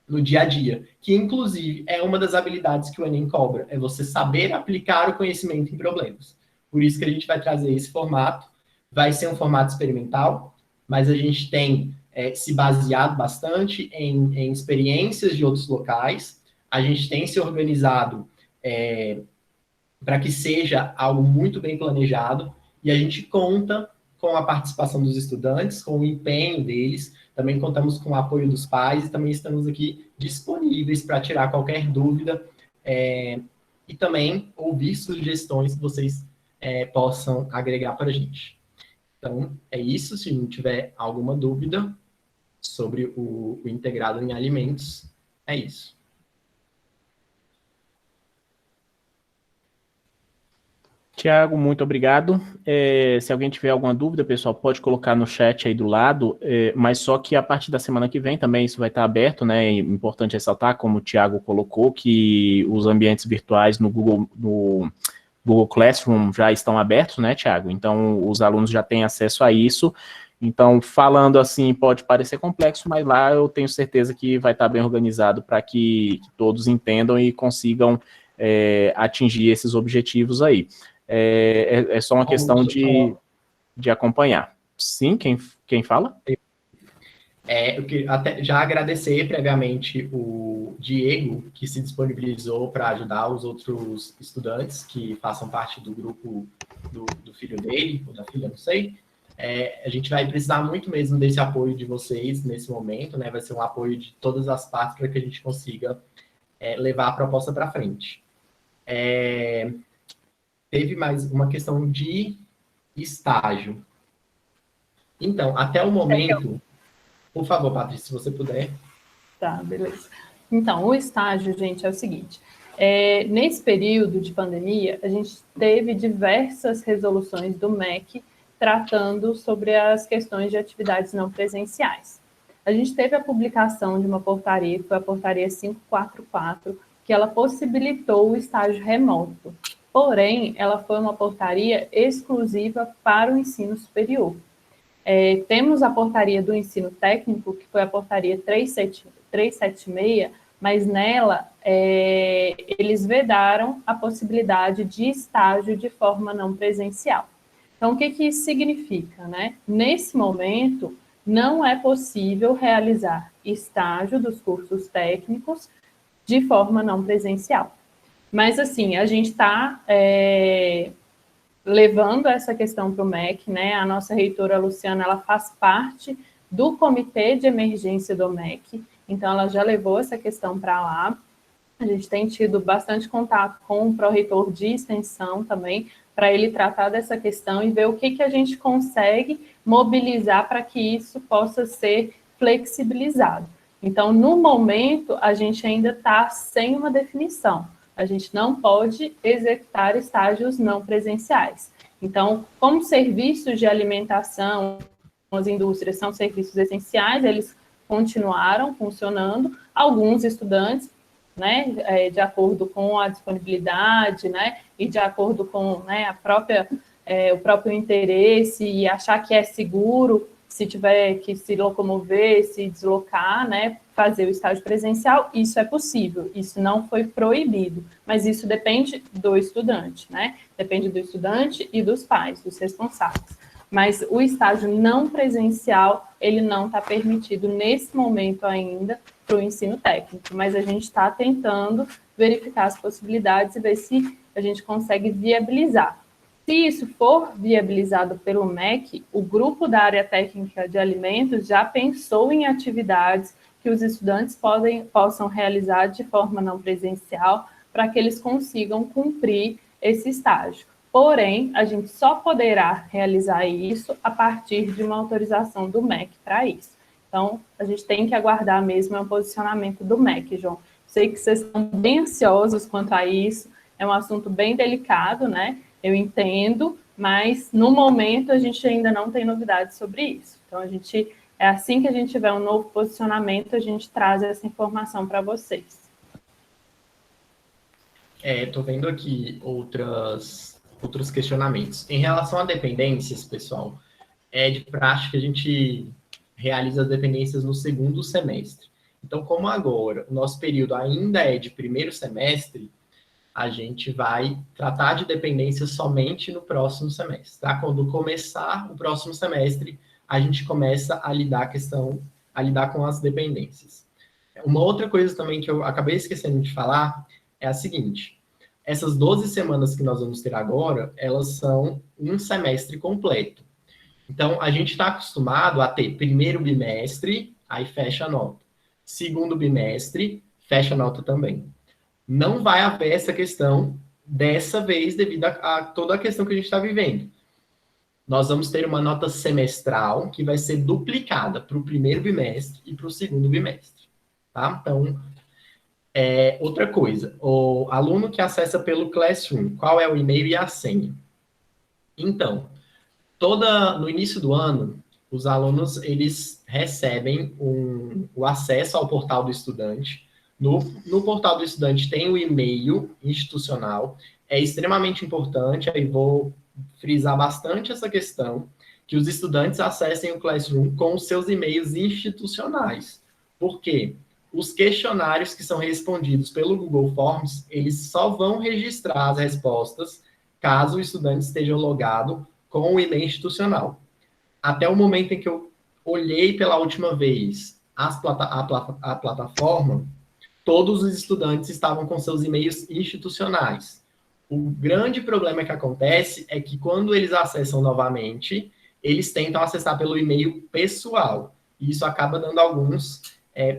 no dia a dia, que inclusive é uma das habilidades que o Enem cobra, é você saber aplicar o conhecimento em problemas. Por isso que a gente vai trazer esse formato, vai ser um formato experimental, mas a gente tem se baseado bastante em experiências de outros locais, a gente tem se organizado para que seja algo muito bem planejado, e a gente conta com a participação dos estudantes, com o empenho deles, também contamos com o apoio dos pais e também estamos aqui disponíveis para tirar qualquer dúvida e também ouvir sugestões que vocês possam agregar para a gente. Então, é isso. Se não tiver alguma dúvida sobre o integrado em alimentos, é isso. Tiago, muito obrigado. Se alguém tiver alguma dúvida, pessoal, pode colocar no chat aí do lado, mas só que a partir da semana que vem também isso vai estar aberto, né? É importante ressaltar, como o Tiago colocou, que os ambientes virtuais no Google Classroom já estão abertos, né, Tiago? Então, os alunos já têm acesso a isso. Então, falando assim, pode parecer complexo, mas lá eu tenho certeza que vai estar bem organizado para que todos entendam e consigam atingir esses objetivos aí. É só uma questão de acompanhar. Sim, quem fala? Eu queria até já agradecer previamente o Diego, que se disponibilizou para ajudar os outros estudantes que façam parte do grupo do filho dele, ou da filha, não sei. A gente vai precisar muito mesmo desse apoio de vocês nesse momento, né? Vai ser um apoio de todas as partes para que a gente consiga levar a proposta para frente. Teve mais uma questão de estágio. Então, até o momento... Por favor, Patrícia, se você puder. Tá, beleza. Então, o estágio, gente, é o seguinte. Nesse período de pandemia, a gente teve diversas resoluções do MEC tratando sobre as questões de atividades não presenciais. A gente teve a publicação de uma portaria, que foi a portaria 544, que ela possibilitou o estágio remoto. Porém, ela foi uma portaria exclusiva para o ensino superior. Temos a portaria do ensino técnico, que foi a portaria 376, mas nela eles vedaram a possibilidade de estágio de forma não presencial. Então, o que isso significa, né? Nesse momento, não é possível realizar estágio dos cursos técnicos de forma não presencial. Mas, assim, a gente está levando essa questão para o MEC, né? A nossa reitora Luciana, ela faz parte do comitê de emergência do MEC, então ela já levou essa questão para lá. A gente tem tido bastante contato com o pró-reitor de extensão também, para ele tratar dessa questão e ver o que a gente consegue mobilizar para que isso possa ser flexibilizado. Então, no momento, a gente ainda está sem uma definição. A gente não pode executar estágios não presenciais. Então, como serviços de alimentação, as indústrias são serviços essenciais, eles continuaram funcionando. Alguns estudantes, né, de acordo com a disponibilidade, né, e de acordo com, né, o próprio interesse e achar que é seguro, se tiver que se locomover, se deslocar, né, fazer o estágio presencial, isso é possível, isso não foi proibido, mas isso depende do estudante, né? Depende do estudante e dos pais, dos responsáveis. mas o estágio não presencial, ele não está permitido nesse momento ainda para o ensino técnico, mas a gente está tentando verificar as possibilidades e ver se a gente consegue viabilizar. Se isso for viabilizado pelo MEC, o grupo da área técnica de alimentos já pensou em atividades que os estudantes possam realizar de forma não presencial para que eles consigam cumprir esse estágio. Porém, a gente só poderá realizar isso a partir de uma autorização do MEC para isso. Então, a gente tem que aguardar mesmo o posicionamento do MEC, João. Sei que vocês estão bem ansiosos quanto a isso, é um assunto bem delicado, né? Eu entendo, mas no momento a gente ainda não tem novidades sobre isso. Então, assim que a gente tiver um novo posicionamento, a gente traz essa informação para vocês. Estou vendo aqui outros questionamentos. Em relação a dependências, pessoal, é de prática que a gente realiza as dependências no segundo semestre. Então, como agora o nosso período ainda é de primeiro semestre, a gente vai tratar de dependências somente no próximo semestre, tá? Quando começar o próximo semestre, a gente começa a lidar com as dependências. Uma outra coisa também que eu acabei esquecendo de falar é a seguinte: essas 12 semanas que nós vamos ter agora, elas são um semestre completo. Então, a gente está acostumado a ter primeiro bimestre, aí fecha a nota. Segundo bimestre, fecha a nota também. Não vai haver essa questão dessa vez, devido a toda a questão que a gente está vivendo. Nós vamos ter uma nota semestral que vai ser duplicada para o primeiro bimestre e para o segundo bimestre. Tá? Então, outra coisa, o aluno que acessa pelo Classroom, qual é o e-mail e a senha? Então, no início do ano, os alunos eles recebem o acesso ao portal do estudante. No portal do estudante tem o e-mail institucional, é extremamente importante, aí vou frisar bastante essa questão, que os estudantes acessem o Classroom com os seus e-mails institucionais. Por quê? Os questionários que são respondidos pelo Google Forms, eles só vão registrar as respostas caso o estudante esteja logado com o e-mail institucional. Até o momento em que eu olhei pela última vez a plataforma, todos os estudantes estavam com seus e-mails institucionais. O grande problema que acontece é que quando eles acessam novamente, eles tentam acessar pelo e-mail pessoal. E isso acaba dando alguns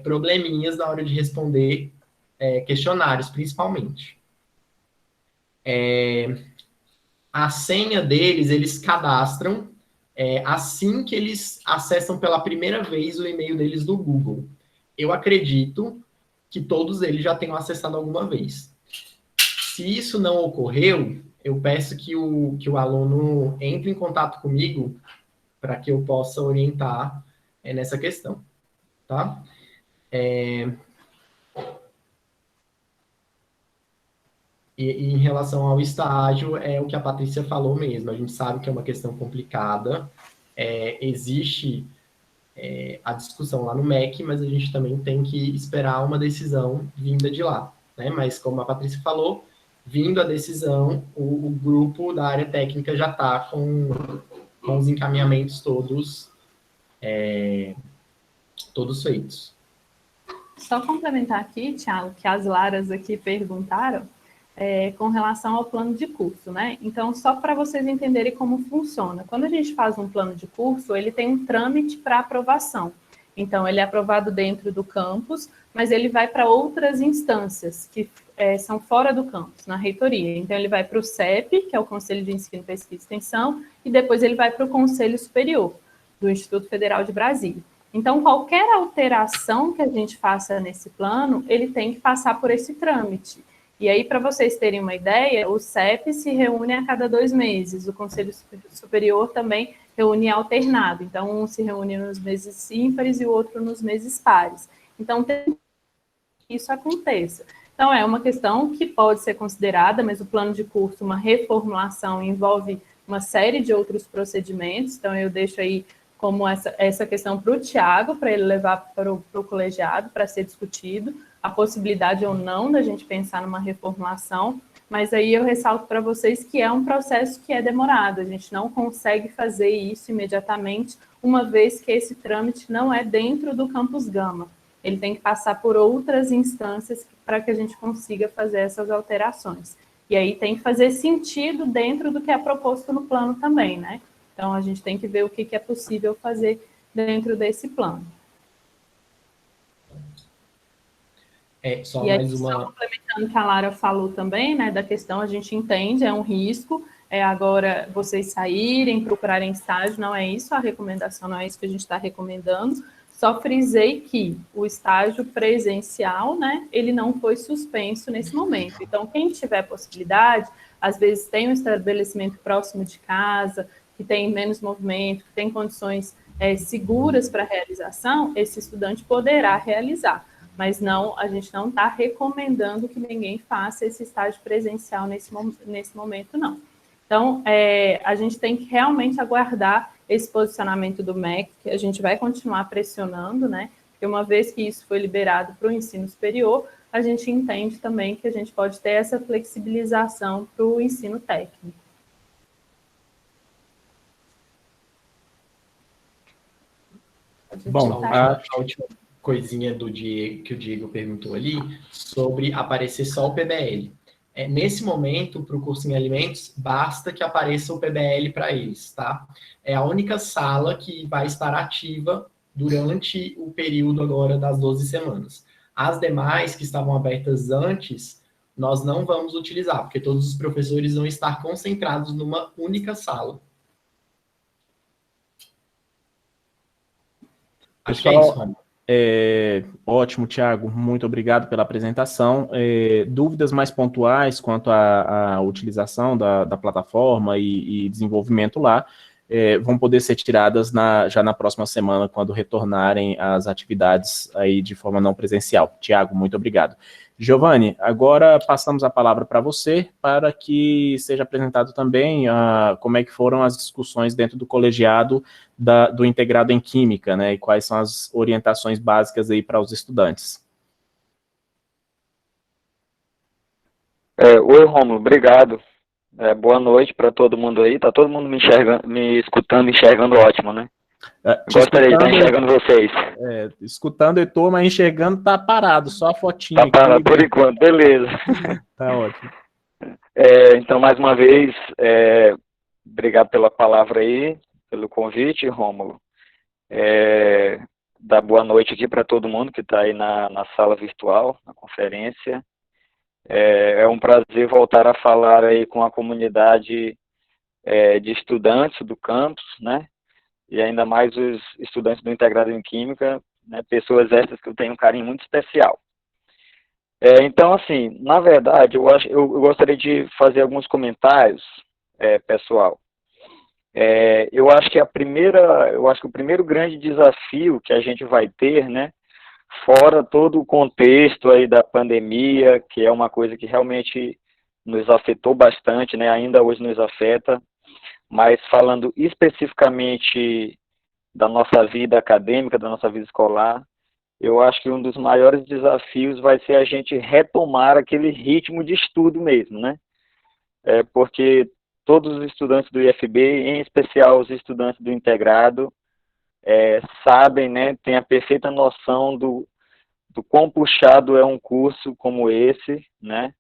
probleminhas na hora de responder questionários, principalmente. A senha deles, eles cadastram assim que eles acessam pela primeira vez o e-mail deles do Google. Eu acredito que todos eles já tenham acessado alguma vez. Se isso não ocorreu, eu peço que o aluno entre em contato comigo para que eu possa orientar nessa questão, tá? E em relação ao estágio, é o que a Patrícia falou mesmo. A gente sabe que é uma questão complicada. Existe a discussão lá no MEC, mas a gente também tem que esperar uma decisão vinda de lá, né? Mas, como a Patrícia falou, vindo a decisão, o grupo da área técnica já está com os encaminhamentos todos feitos. Só complementar aqui, Thiago, que as Laras aqui perguntaram, com relação ao plano de curso, né? Então, só para vocês entenderem como funciona. Quando a gente faz um plano de curso, ele tem um trâmite para aprovação. Então, ele é aprovado dentro do campus, mas ele vai para outras instâncias que são fora do campus, na reitoria. Então, ele vai para o CEP, que é o Conselho de Ensino, Pesquisa e Extensão, e depois ele vai para o Conselho Superior, do Instituto Federal de Brasília. Então, qualquer alteração que a gente faça nesse plano, ele tem que passar por esse trâmite. E aí, para vocês terem uma ideia, o CEP se reúne a cada 2 meses, o Conselho Superior também reúne alternado. Então, um se reúne nos meses ímpares e o outro nos meses pares. Então, tem que isso aconteça. Então, é uma questão que pode ser considerada, mas o plano de curso, uma reformulação, envolve uma série de outros procedimentos. Então, eu deixo aí como essa questão para o Thiago, para ele levar para o colegiado, para ser discutido, a possibilidade ou não da gente pensar numa reformulação, mas aí eu ressalto para vocês que é um processo que é demorado, a gente não consegue fazer isso imediatamente, uma vez que esse trâmite não é dentro do Campus Gama. Ele tem que passar por outras instâncias para que a gente consiga fazer essas alterações. E aí tem que fazer sentido dentro do que é proposto no plano também, né? Então, a gente tem que ver o que é possível fazer dentro desse plano. Só e aí, mais uma... só complementando o que a Lara falou também, né, da questão, a gente entende, é um risco, agora vocês saírem, procurarem estágio, não é isso a recomendação, não é isso que a gente está recomendando, só frisei que o estágio presencial, né, ele não foi suspenso nesse momento. Então, quem tiver possibilidade, às vezes tem um estabelecimento próximo de casa, que tem menos movimento, que tem condições seguras para realização, esse estudante poderá realizar. Mas não, a gente não está recomendando que ninguém faça esse estágio presencial nesse momento, não. Então, a gente tem que realmente aguardar esse posicionamento do MEC, que a gente vai continuar pressionando, né? Porque uma vez que isso foi liberado para o ensino superior, a gente entende também que a gente pode ter essa flexibilização para o ensino técnico. Bom, a última coisinha que o Diego perguntou ali, sobre aparecer só o PBL. Nesse momento, para o curso em alimentos, basta que apareça o PBL para eles, tá? É a única sala que vai estar ativa durante o período agora das 12 semanas. As demais, que estavam abertas antes, nós não vamos utilizar, porque todos os professores vão estar concentrados numa única sala. Acho que é isso, Romulo. Ótimo, Thiago, muito obrigado pela apresentação. Dúvidas mais pontuais quanto à utilização da plataforma e desenvolvimento lá vão poder ser tiradas já na próxima semana, quando retornarem as atividades aí de forma não presencial. Thiago, muito obrigado. Giovanni, agora passamos a palavra para você, para que seja apresentado também como é que foram as discussões dentro do colegiado do integrado em Química, né, e quais são as orientações básicas aí para os estudantes. Oi, Rômulo, obrigado. Boa noite para todo mundo aí. Tá todo mundo me escutando, enxergando ótimo, né? Gostaria de estar enxergando vocês. Escutando eu tô, mas enxergando tá parado, só a fotinha aqui. Tá parado, por enquanto, beleza. Tá ótimo. Então, mais uma vez, obrigado pela palavra aí, pelo convite, Rômulo. Dar boa noite aqui para todo mundo que está aí na sala virtual, na conferência. É um prazer voltar a falar aí com a comunidade de estudantes do campus, né? E ainda mais os estudantes do Integrado em Química, né? Pessoas essas que eu tenho um carinho muito especial. Então, assim, na verdade, eu gostaria de fazer alguns comentários, pessoal. Eu acho que o primeiro grande desafio que a gente vai ter, né? Fora todo o contexto aí da pandemia, que é uma coisa que realmente nos afetou bastante, né? Ainda hoje nos afeta, mas falando especificamente da nossa vida acadêmica, da nossa vida escolar, eu acho que um dos maiores desafios vai ser a gente retomar aquele ritmo de estudo mesmo, né? Porque todos os estudantes do IFB, em especial os estudantes do integrado, sabem, né, têm a perfeita noção do quão puxado é um curso como esse, né?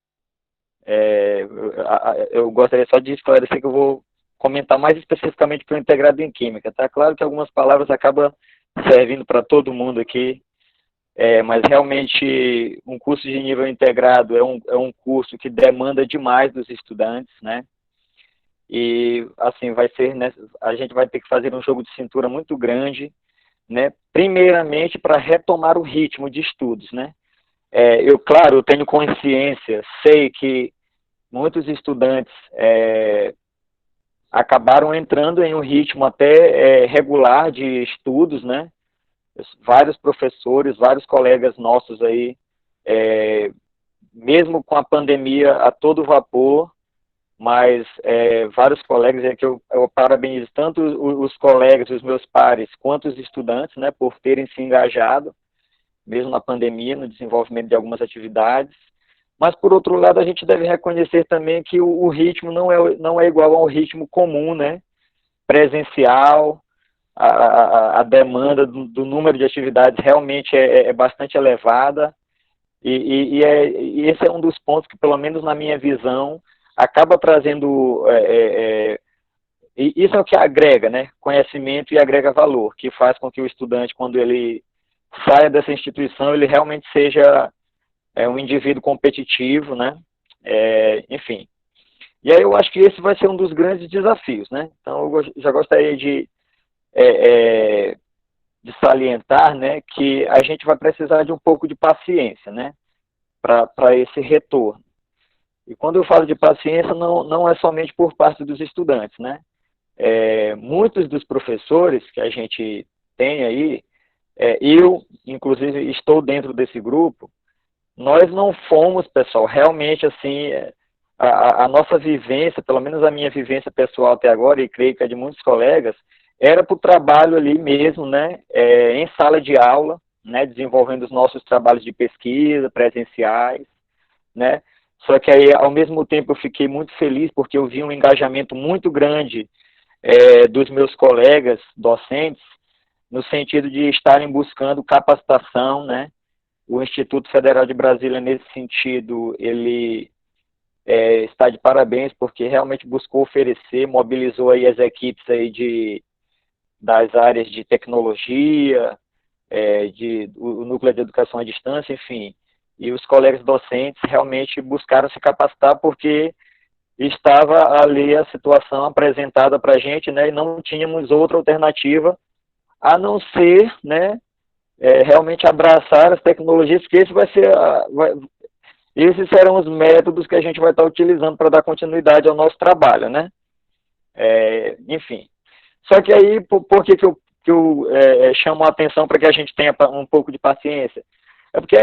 Eu gostaria só de esclarecer que eu vou comentar mais especificamente para o integrado em Química, tá? Claro que algumas palavras acabam servindo para todo mundo aqui, mas realmente um curso de nível integrado é um curso que demanda demais dos estudantes, né? E, assim, a gente vai ter que fazer um jogo de cintura muito grande, né? Primeiramente, para retomar o ritmo de estudos, né? Claro, eu tenho consciência, sei que muitos estudantes acabaram entrando em um ritmo até regular de estudos, né? Vários professores, vários colegas nossos aí, mesmo com a pandemia a todo vapor, mas vários colegas, que eu parabenizo tanto os colegas, os meus pares, quanto os estudantes, né, por terem se engajado, mesmo na pandemia, no desenvolvimento de algumas atividades, mas, por outro lado, a gente deve reconhecer também que o ritmo não é igual ao ritmo comum, né? Presencial, a demanda do número de atividades realmente é bastante elevada, e esse é um dos pontos que, pelo menos na minha visão, acaba trazendo... e isso é o que agrega, né? Conhecimento e agrega valor, que faz com que o estudante, quando ele saia dessa instituição, ele realmente seja um indivíduo competitivo, né? Enfim. E aí eu acho que esse vai ser um dos grandes desafios, né? Então eu já gostaria de salientar, né, que a gente vai precisar de um pouco de paciência, né, para esse retorno. E quando eu falo de paciência, não é somente por parte dos estudantes, né? Muitos dos professores que a gente tem aí, eu, inclusive, estou dentro desse grupo, nós não fomos, pessoal, realmente, assim, a nossa vivência, pelo menos a minha vivência pessoal até agora, e creio que a de muitos colegas, era para o trabalho ali mesmo, né, em sala de aula, né, desenvolvendo os nossos trabalhos de pesquisa, presenciais, né, só que aí, ao mesmo tempo, eu fiquei muito feliz porque eu vi um engajamento muito grande dos meus colegas docentes, no sentido de estarem buscando capacitação, né. O Instituto Federal de Brasília, nesse sentido, ele está de parabéns, porque realmente buscou oferecer, mobilizou aí as equipes aí das áreas de tecnologia, o núcleo de educação à distância, enfim, e os colegas docentes realmente buscaram se capacitar porque estava ali a situação apresentada para a gente, né, e não tínhamos outra alternativa a não ser, né, realmente abraçar as tecnologias, que esses serão os métodos que a gente vai estar utilizando para dar continuidade ao nosso trabalho, né? Enfim. Só que aí, por que eu chamo a atenção para que a gente tenha um pouco de paciência? É porque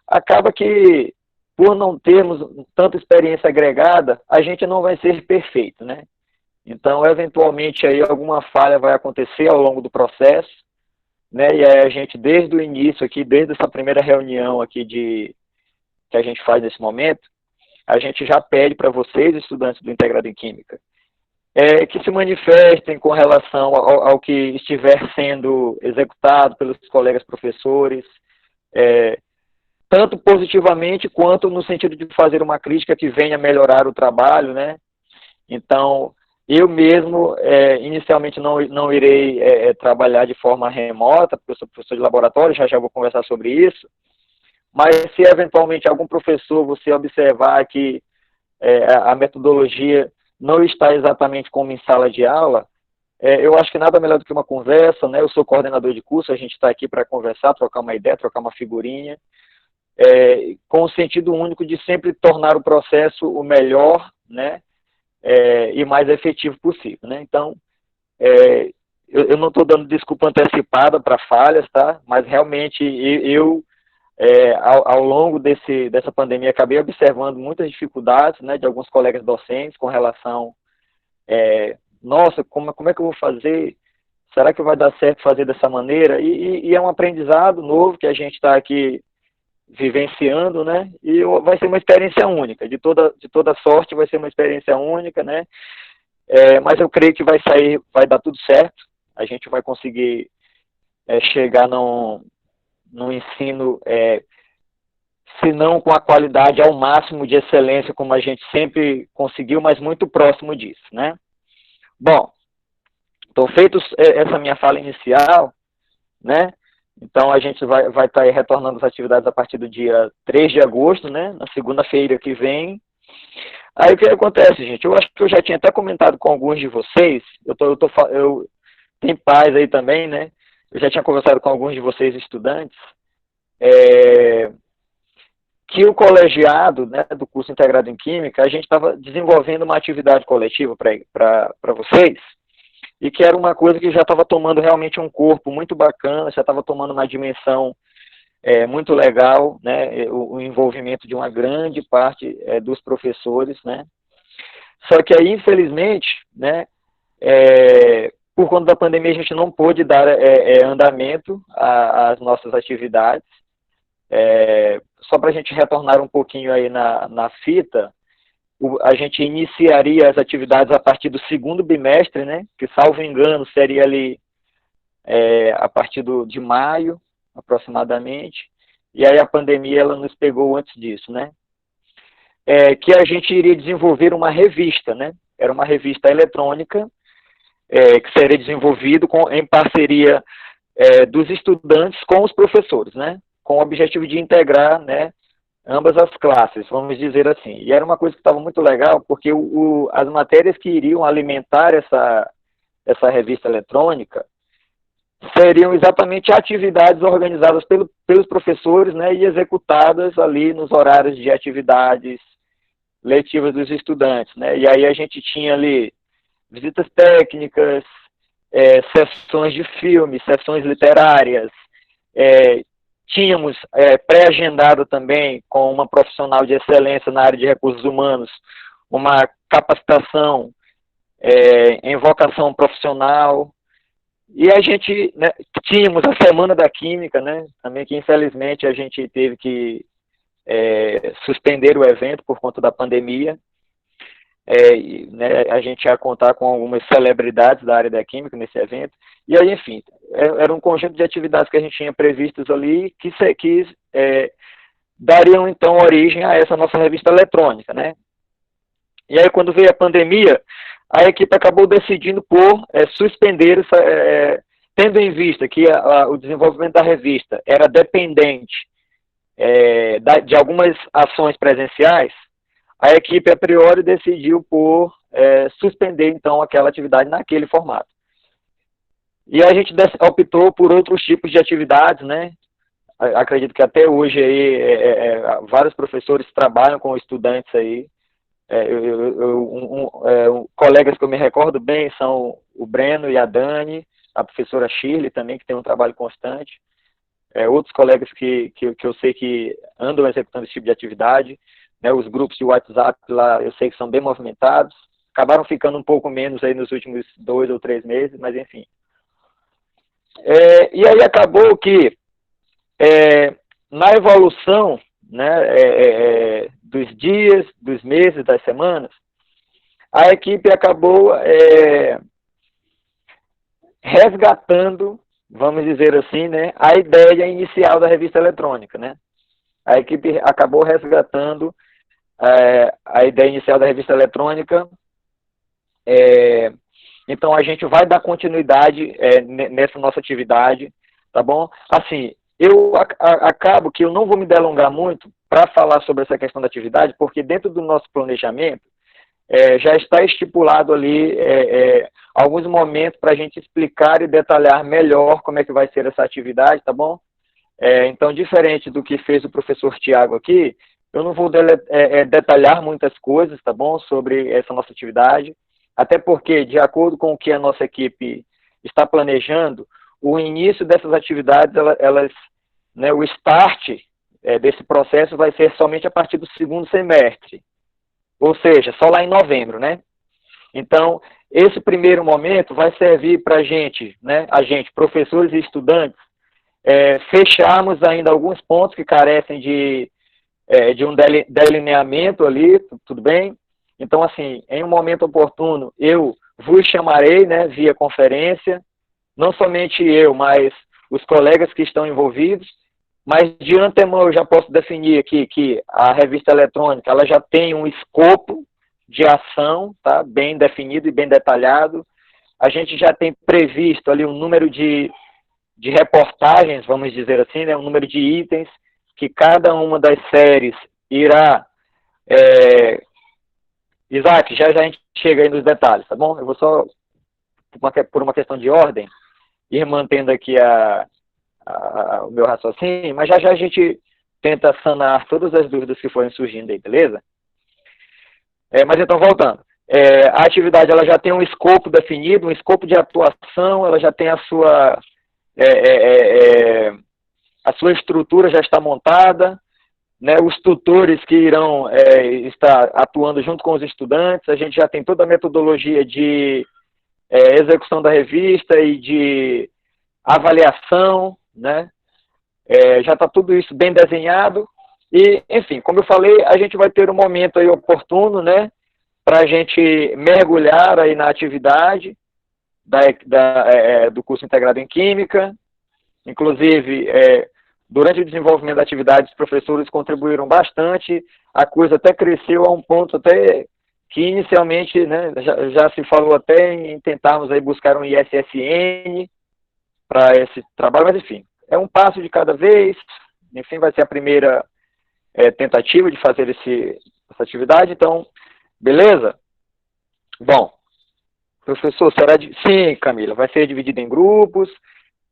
acaba que, por não termos tanta experiência agregada, a gente não vai ser perfeito, né? Então, eventualmente, aí alguma falha vai acontecer ao longo do processo, né? E aí a gente, desde o início aqui, desde essa primeira reunião aqui que a gente faz nesse momento, a gente já pede para vocês, estudantes do Integrado em Química, que se manifestem com relação ao que estiver sendo executado pelos colegas professores, tanto positivamente quanto no sentido de fazer uma crítica que venha melhorar o trabalho, né? Então, eu mesmo, inicialmente, não irei trabalhar de forma remota, porque eu sou professor de laboratório, já vou conversar sobre isso, mas se eventualmente algum professor você observar que a metodologia não está exatamente como em sala de aula, eu acho que nada melhor do que uma conversa, né? Eu sou coordenador de curso, a gente está aqui para conversar, trocar uma ideia, trocar uma figurinha, com o sentido único de sempre tornar o processo o melhor, né? E mais efetivo possível, né? Então, eu não estou dando desculpa antecipada para falhas, tá? Mas realmente eu ao longo dessa pandemia, acabei observando muitas dificuldades, né, de alguns colegas docentes com relação, nossa, como é que eu vou fazer? Será que vai dar certo fazer dessa maneira? E é um aprendizado novo que a gente está aqui vivenciando, né, e vai ser uma experiência única, de toda sorte vai ser uma experiência única, né, mas eu creio que vai dar tudo certo, a gente vai conseguir chegar no ensino, se não com a qualidade ao máximo de excelência, como a gente sempre conseguiu, mas muito próximo disso, né? Bom, então, feito essa minha fala inicial, né? Então, a gente vai estar aí retornando as atividades a partir do dia 3 de agosto, né? Na segunda-feira que vem. Aí, o que acontece, gente? Eu acho que eu já tinha até comentado com alguns de vocês, eu tenho pais aí também, né? Eu já tinha conversado com alguns de vocês estudantes, que o colegiado, né, do curso integrado em Química, a gente estava desenvolvendo uma atividade coletiva para vocês, e que era uma coisa que já estava tomando realmente um corpo muito bacana, já estava tomando uma dimensão muito legal, né, o envolvimento de uma grande parte dos professores, né. Só que aí, infelizmente, né, por conta da pandemia, a gente não pôde dar andamento às nossas atividades, só para a gente retornar um pouquinho aí na fita, a gente iniciaria as atividades a partir do segundo bimestre, né? Que, salvo engano, seria ali a partir de maio, aproximadamente. E aí a pandemia ela nos pegou antes disso, né? Que a gente iria desenvolver uma revista, né? Era uma revista eletrônica que seria desenvolvido em parceria dos estudantes com os professores, né? Com o objetivo de integrar, né, ambas as classes, vamos dizer assim. E era uma coisa que estava muito legal, porque as matérias que iriam alimentar essa revista eletrônica seriam exatamente atividades organizadas pelos professores, né, e executadas ali nos horários de atividades letivas dos estudantes, né. E aí a gente tinha ali visitas técnicas, sessões de filme, sessões literárias, tínhamos pré-agendado também com uma profissional de excelência na área de recursos humanos, uma capacitação em vocação profissional, e a gente, né, tínhamos a Semana da Química, né, também, que infelizmente a gente teve que suspender o evento por conta da pandemia. Né, a gente ia contar com algumas celebridades da área da química nesse evento, e aí, enfim, era um conjunto de atividades que a gente tinha previstas ali, que dariam, então, origem a essa nossa revista eletrônica, né? E aí, quando veio a pandemia, a equipe acabou decidindo por suspender, tendo em vista que o desenvolvimento da revista era dependente de algumas ações presenciais. A equipe, a priori, decidiu por suspender, então, aquela atividade naquele formato. E a gente optou por outros tipos de atividades, né? Acredito que até hoje aí, vários professores trabalham com estudantes aí. Colegas que eu me recordo bem são o Breno e a Dani, a professora Shirley também, que tem um trabalho constante. Outros colegas que eu sei que andam executando esse tipo de atividade. Né, os grupos de WhatsApp lá, eu sei que são bem movimentados, acabaram ficando um pouco menos aí nos últimos 2 ou 3 meses, mas enfim. E aí acabou que, na evolução, né, dos dias, dos meses, das semanas, a equipe acabou resgatando, vamos dizer assim, né, a ideia inicial da revista eletrônica, né? A equipe acabou resgatando a ideia inicial da revista eletrônica. Então, a gente vai dar continuidade nessa nossa atividade, tá bom? Assim, eu acabo que eu não vou me delongar muito para falar sobre essa questão da atividade, porque dentro do nosso planejamento já está estipulado ali alguns momentos para a gente explicar e detalhar melhor como é que vai ser essa atividade, tá bom? Então, diferente do que fez o professor Tiago aqui, eu não vou detalhar muitas coisas, tá bom, sobre essa nossa atividade, até porque, de acordo com o que a nossa equipe está planejando, o início dessas atividades, né, o start desse processo vai ser somente a partir do segundo semestre, ou seja, só lá em novembro, né? Então, esse primeiro momento vai servir para a gente, né, professores e estudantes, fecharmos ainda alguns pontos que carecem de um delineamento ali, tudo bem? Então, assim, em um momento oportuno, eu vos chamarei, né, via conferência, não somente eu, mas os colegas que estão envolvidos, mas de antemão eu já posso definir aqui que a revista eletrônica, ela já tem um escopo de ação, tá, bem definido e bem detalhado. A gente já tem previsto ali um número de reportagens, vamos dizer assim, né, um número de itens que cada uma das séries irá... Isaac, já a gente chega aí nos detalhes, tá bom? Eu vou só, por uma questão de ordem, ir mantendo aqui o meu raciocínio, mas já a gente tenta sanar todas as dúvidas que forem surgindo aí, beleza? Mas então, voltando. A atividade ela já tem um escopo definido, um escopo de atuação, ela já tem a sua estrutura já está montada, né, os tutores que irão estar atuando junto com os estudantes, a gente já tem toda a metodologia de execução da revista e de avaliação, né, já está tudo isso bem desenhado, E, enfim, como eu falei, a gente vai ter um momento aí oportuno, né, para a gente mergulhar aí na atividade do curso integrado em Química. Inclusive, durante o desenvolvimento da atividade, os professores contribuíram bastante, a coisa até cresceu a um ponto até que inicialmente, né, já se falou até em tentarmos aí buscar um ISSN para esse trabalho, mas enfim, é um passo de cada vez, enfim, vai ser a primeira tentativa de fazer essa atividade, então, beleza? Bom, professor, sim, Camila, vai ser dividido em grupos.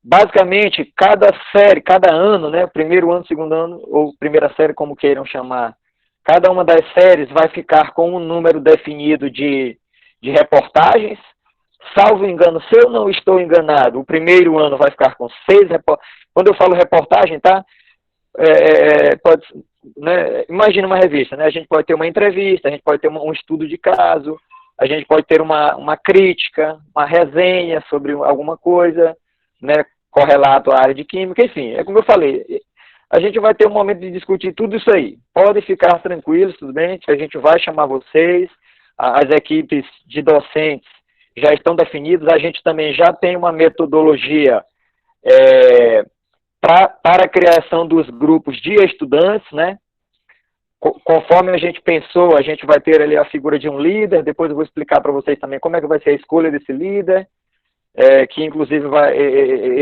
Basicamente, cada série, cada ano, né, primeiro ano, segundo ano, ou primeira série, como queiram chamar, cada uma das séries vai ficar com um número definido de reportagens. Salvo engano, se eu não estou enganado, o primeiro ano vai ficar com 6 reportagens. Quando eu falo reportagem, tá? Pode, né, imagina uma revista, né? A gente pode ter uma entrevista, a gente pode ter um estudo de caso, a gente pode ter uma crítica, uma resenha sobre alguma coisa, né, correlato à área de química, enfim, é como eu falei, a gente vai ter um momento de discutir tudo isso aí. Podem ficar tranquilos, tudo bem, que a gente vai chamar vocês, as equipes de docentes já estão definidas, a gente também já tem uma metodologia para a criação dos grupos de estudantes, né? Conforme a gente pensou, a gente vai ter ali a figura de um líder, depois eu vou explicar para vocês também como é que vai ser a escolha desse líder, que inclusive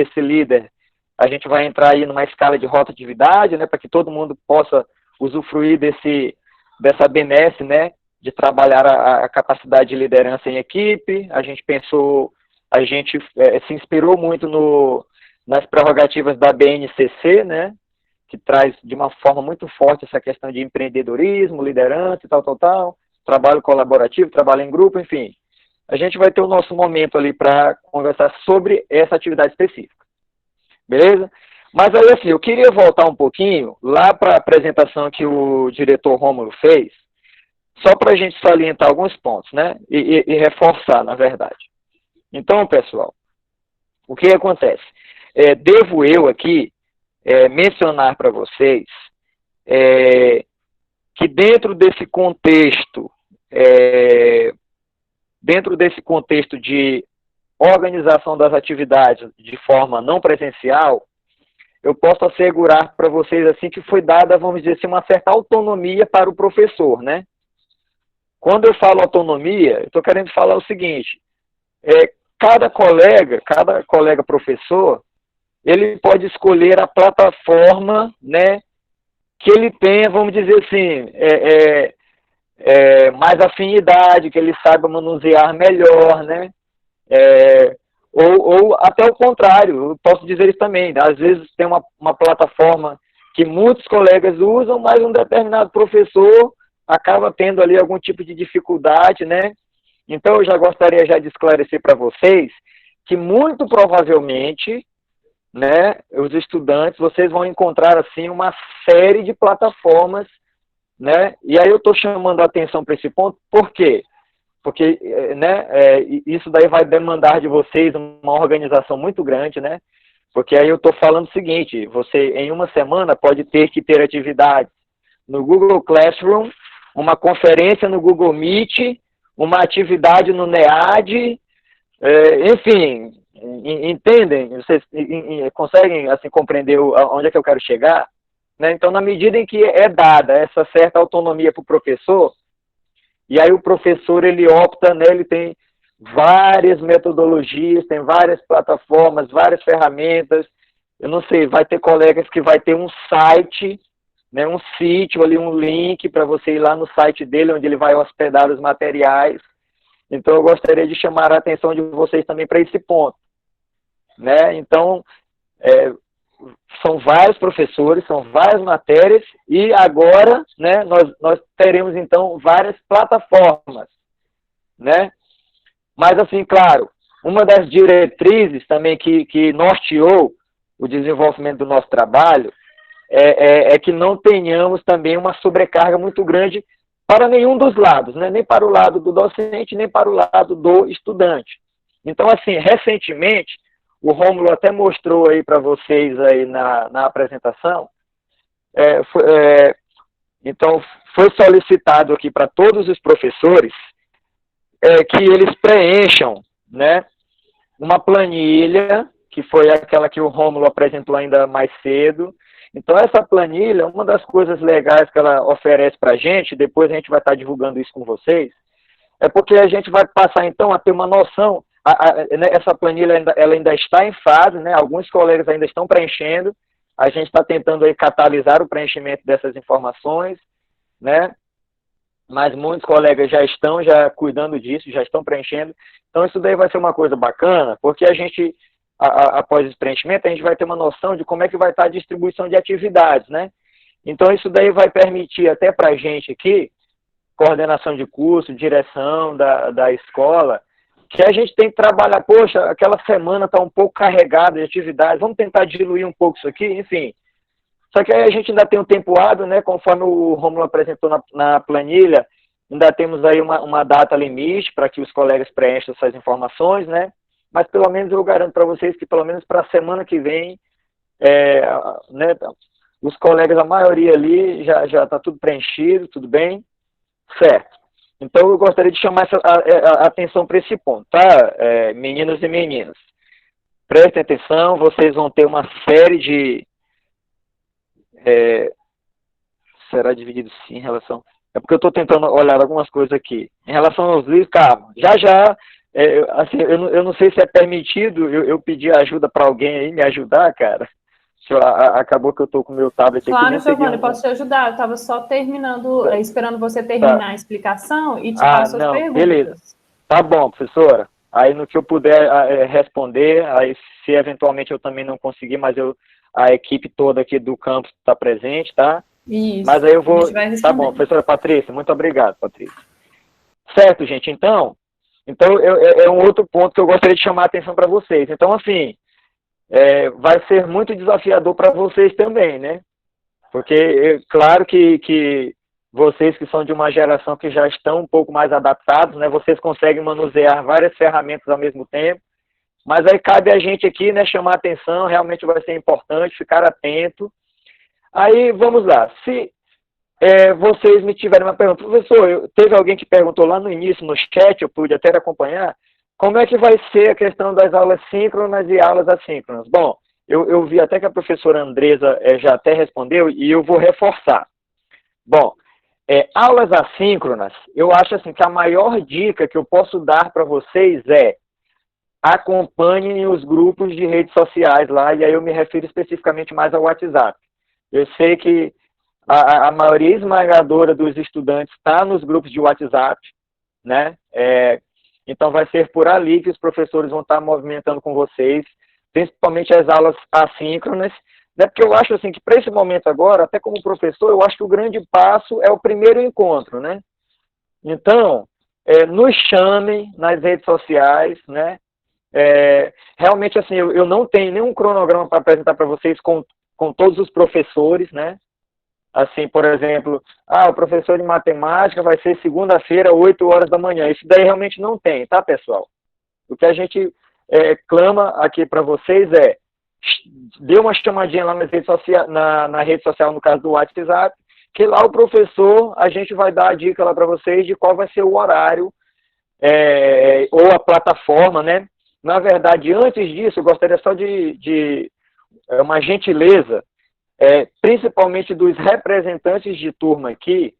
esse líder, a gente vai entrar aí numa escala de rotatividade, né, para que todo mundo possa usufruir dessa benesse, né, de trabalhar a capacidade de liderança em equipe. A gente se inspirou muito nas prerrogativas da BNCC, né, que traz de uma forma muito forte essa questão de empreendedorismo, liderança e tal, trabalho colaborativo, trabalho em grupo, enfim. A gente vai ter o nosso momento ali para conversar sobre essa atividade específica. Beleza? Mas aí, assim, eu queria voltar um pouquinho lá para a apresentação que o diretor Rômulo fez, só para a gente salientar alguns pontos, né? E reforçar, na verdade. Então, pessoal, o que acontece? Devo eu aqui mencionar para vocês que dentro desse contexto de organização das atividades de forma não presencial, eu posso assegurar para vocês assim que foi dada, vamos dizer assim, uma certa autonomia para o professor, né? Quando eu falo autonomia, eu estou querendo falar o seguinte, cada colega professor, ele pode escolher a plataforma, né, que ele tenha, vamos dizer assim, mais afinidade, que ele saiba manusear melhor, né? Ou até o contrário, eu posso dizer isso também. Às vezes tem uma plataforma que muitos colegas usam, mas um determinado professor acaba tendo ali algum tipo de dificuldade, né? Então eu já gostaria de esclarecer para vocês que muito provavelmente, né, os estudantes, vocês vão encontrar assim uma série de plataformas, né? E aí eu estou chamando a atenção para esse ponto, por quê? Porque, né, isso daí vai demandar de vocês uma organização muito grande, né? Porque aí eu estou falando o seguinte, você em uma semana pode ter que ter atividades no Google Classroom, uma conferência no Google Meet, uma atividade no NEAD, enfim, entendem? Vocês conseguem assim, compreender onde é que eu quero chegar? Né? Então, na medida em que é dada essa certa autonomia para o professor, e aí o professor ele opta, né, ele tem várias metodologias, tem várias plataformas, várias ferramentas, eu não sei, vai ter colegas que vai ter um site, né, um sítio ali, um link para você ir lá no site dele, onde ele vai hospedar os materiais. Então, eu gostaria de chamar a atenção de vocês também para esse ponto. Né? Então, são vários professores, são várias matérias, e agora, né, nós teremos, então, várias plataformas. Né? Mas, assim, claro, uma das diretrizes também que norteou o desenvolvimento do nosso trabalho é que não tenhamos também uma sobrecarga muito grande para nenhum dos lados, né? Nem para o lado do docente, nem para o lado do estudante. Então, assim, recentemente, o Rômulo até mostrou aí para vocês aí na apresentação, Então, foi solicitado aqui para todos os professores que eles preencham, né, uma planilha, que foi aquela que o Rômulo apresentou ainda mais cedo. Então, essa planilha, uma das coisas legais que ela oferece para a gente, depois a gente vai estar divulgando isso com vocês, é porque a gente vai passar, então, a ter uma noção. Essa planilha ela ainda está em fase, né? Alguns colegas ainda estão preenchendo, a gente está tentando aí catalisar o preenchimento dessas informações, né? Mas muitos colegas já estão cuidando disso, já estão preenchendo. Então, isso daí vai ser uma coisa bacana, porque a gente, após esse preenchimento, a gente vai ter uma noção de como é que vai estar a distribuição de atividades, né? Então, isso daí vai permitir até para a gente aqui, coordenação de curso, direção da escola, que a gente tem que trabalhar, poxa, aquela semana está um pouco carregada de atividades, vamos tentar diluir um pouco isso aqui, enfim. Só que aí a gente ainda tem um tempo hábil, né, conforme o Rômulo apresentou na planilha, ainda temos aí uma data limite para que os colegas preencham essas informações, né, mas pelo menos eu garanto para vocês que pelo menos para a semana que vem, né, os colegas, a maioria ali, já está tudo preenchido, tudo bem? Certo. Então, eu gostaria de chamar a atenção para esse ponto, tá, meninos e meninas? Prestem atenção, vocês vão ter uma série de... será dividido sim em relação... É porque eu estou tentando olhar algumas coisas aqui. Em relação aos livros, calma, assim, eu não sei se é permitido eu pedir ajuda para alguém aí, me ajudar, cara. Acabou que eu estou com o meu tablet aqui. Claro, Giovanni, posso te ajudar. Eu estava só terminando, esperando você terminar a explicação e te passo as perguntas. Beleza. Tá bom, professora. Aí no que eu puder responder, aí se eventualmente eu também não conseguir, mas a equipe toda aqui do campus está presente, tá? Isso. Mas aí eu vou... Tá bom, professora Patrícia, muito obrigado, Patrícia. Certo, gente, então é um outro ponto que eu gostaria de chamar a atenção para vocês. Então, assim, vai ser muito desafiador para vocês também, né? Porque, claro que vocês que são de uma geração que já estão um pouco mais adaptados, né? Vocês conseguem manusear várias ferramentas ao mesmo tempo, mas aí cabe a gente aqui, né, chamar a atenção, realmente vai ser importante, ficar atento. Aí, vamos lá. Se vocês me tiverem uma pergunta, professor, teve alguém que perguntou lá no início, no chat, eu pude até acompanhar, como é que vai ser a questão das aulas síncronas e aulas assíncronas? Bom, eu vi até que a professora Andresa já até respondeu e eu vou reforçar. Bom, aulas assíncronas, eu acho assim que a maior dica que eu posso dar para vocês é acompanhem os grupos de redes sociais lá, e aí eu me refiro especificamente mais ao WhatsApp. Eu sei que a maioria esmagadora dos estudantes está nos grupos de WhatsApp, né? Então vai ser por ali que os professores vão estar movimentando com vocês, principalmente as aulas assíncronas, né? Porque eu acho assim que para esse momento agora, até como professor, eu acho que o grande passo é o primeiro encontro, né? Então, nos chamem nas redes sociais, né? Realmente assim, eu não tenho nenhum cronograma para apresentar para vocês com todos os professores, né? Assim, por exemplo, o professor de matemática vai ser segunda-feira, 8 horas da manhã. Isso daí realmente não tem, tá, pessoal? O que a gente clama aqui para vocês dê uma chamadinha lá nas redes na rede social, no caso do WhatsApp, que lá o professor, a gente vai dar a dica lá para vocês de qual vai ser o horário ou a plataforma, né? Na verdade, antes disso, eu gostaria só de uma gentileza, principalmente dos representantes de turma aqui,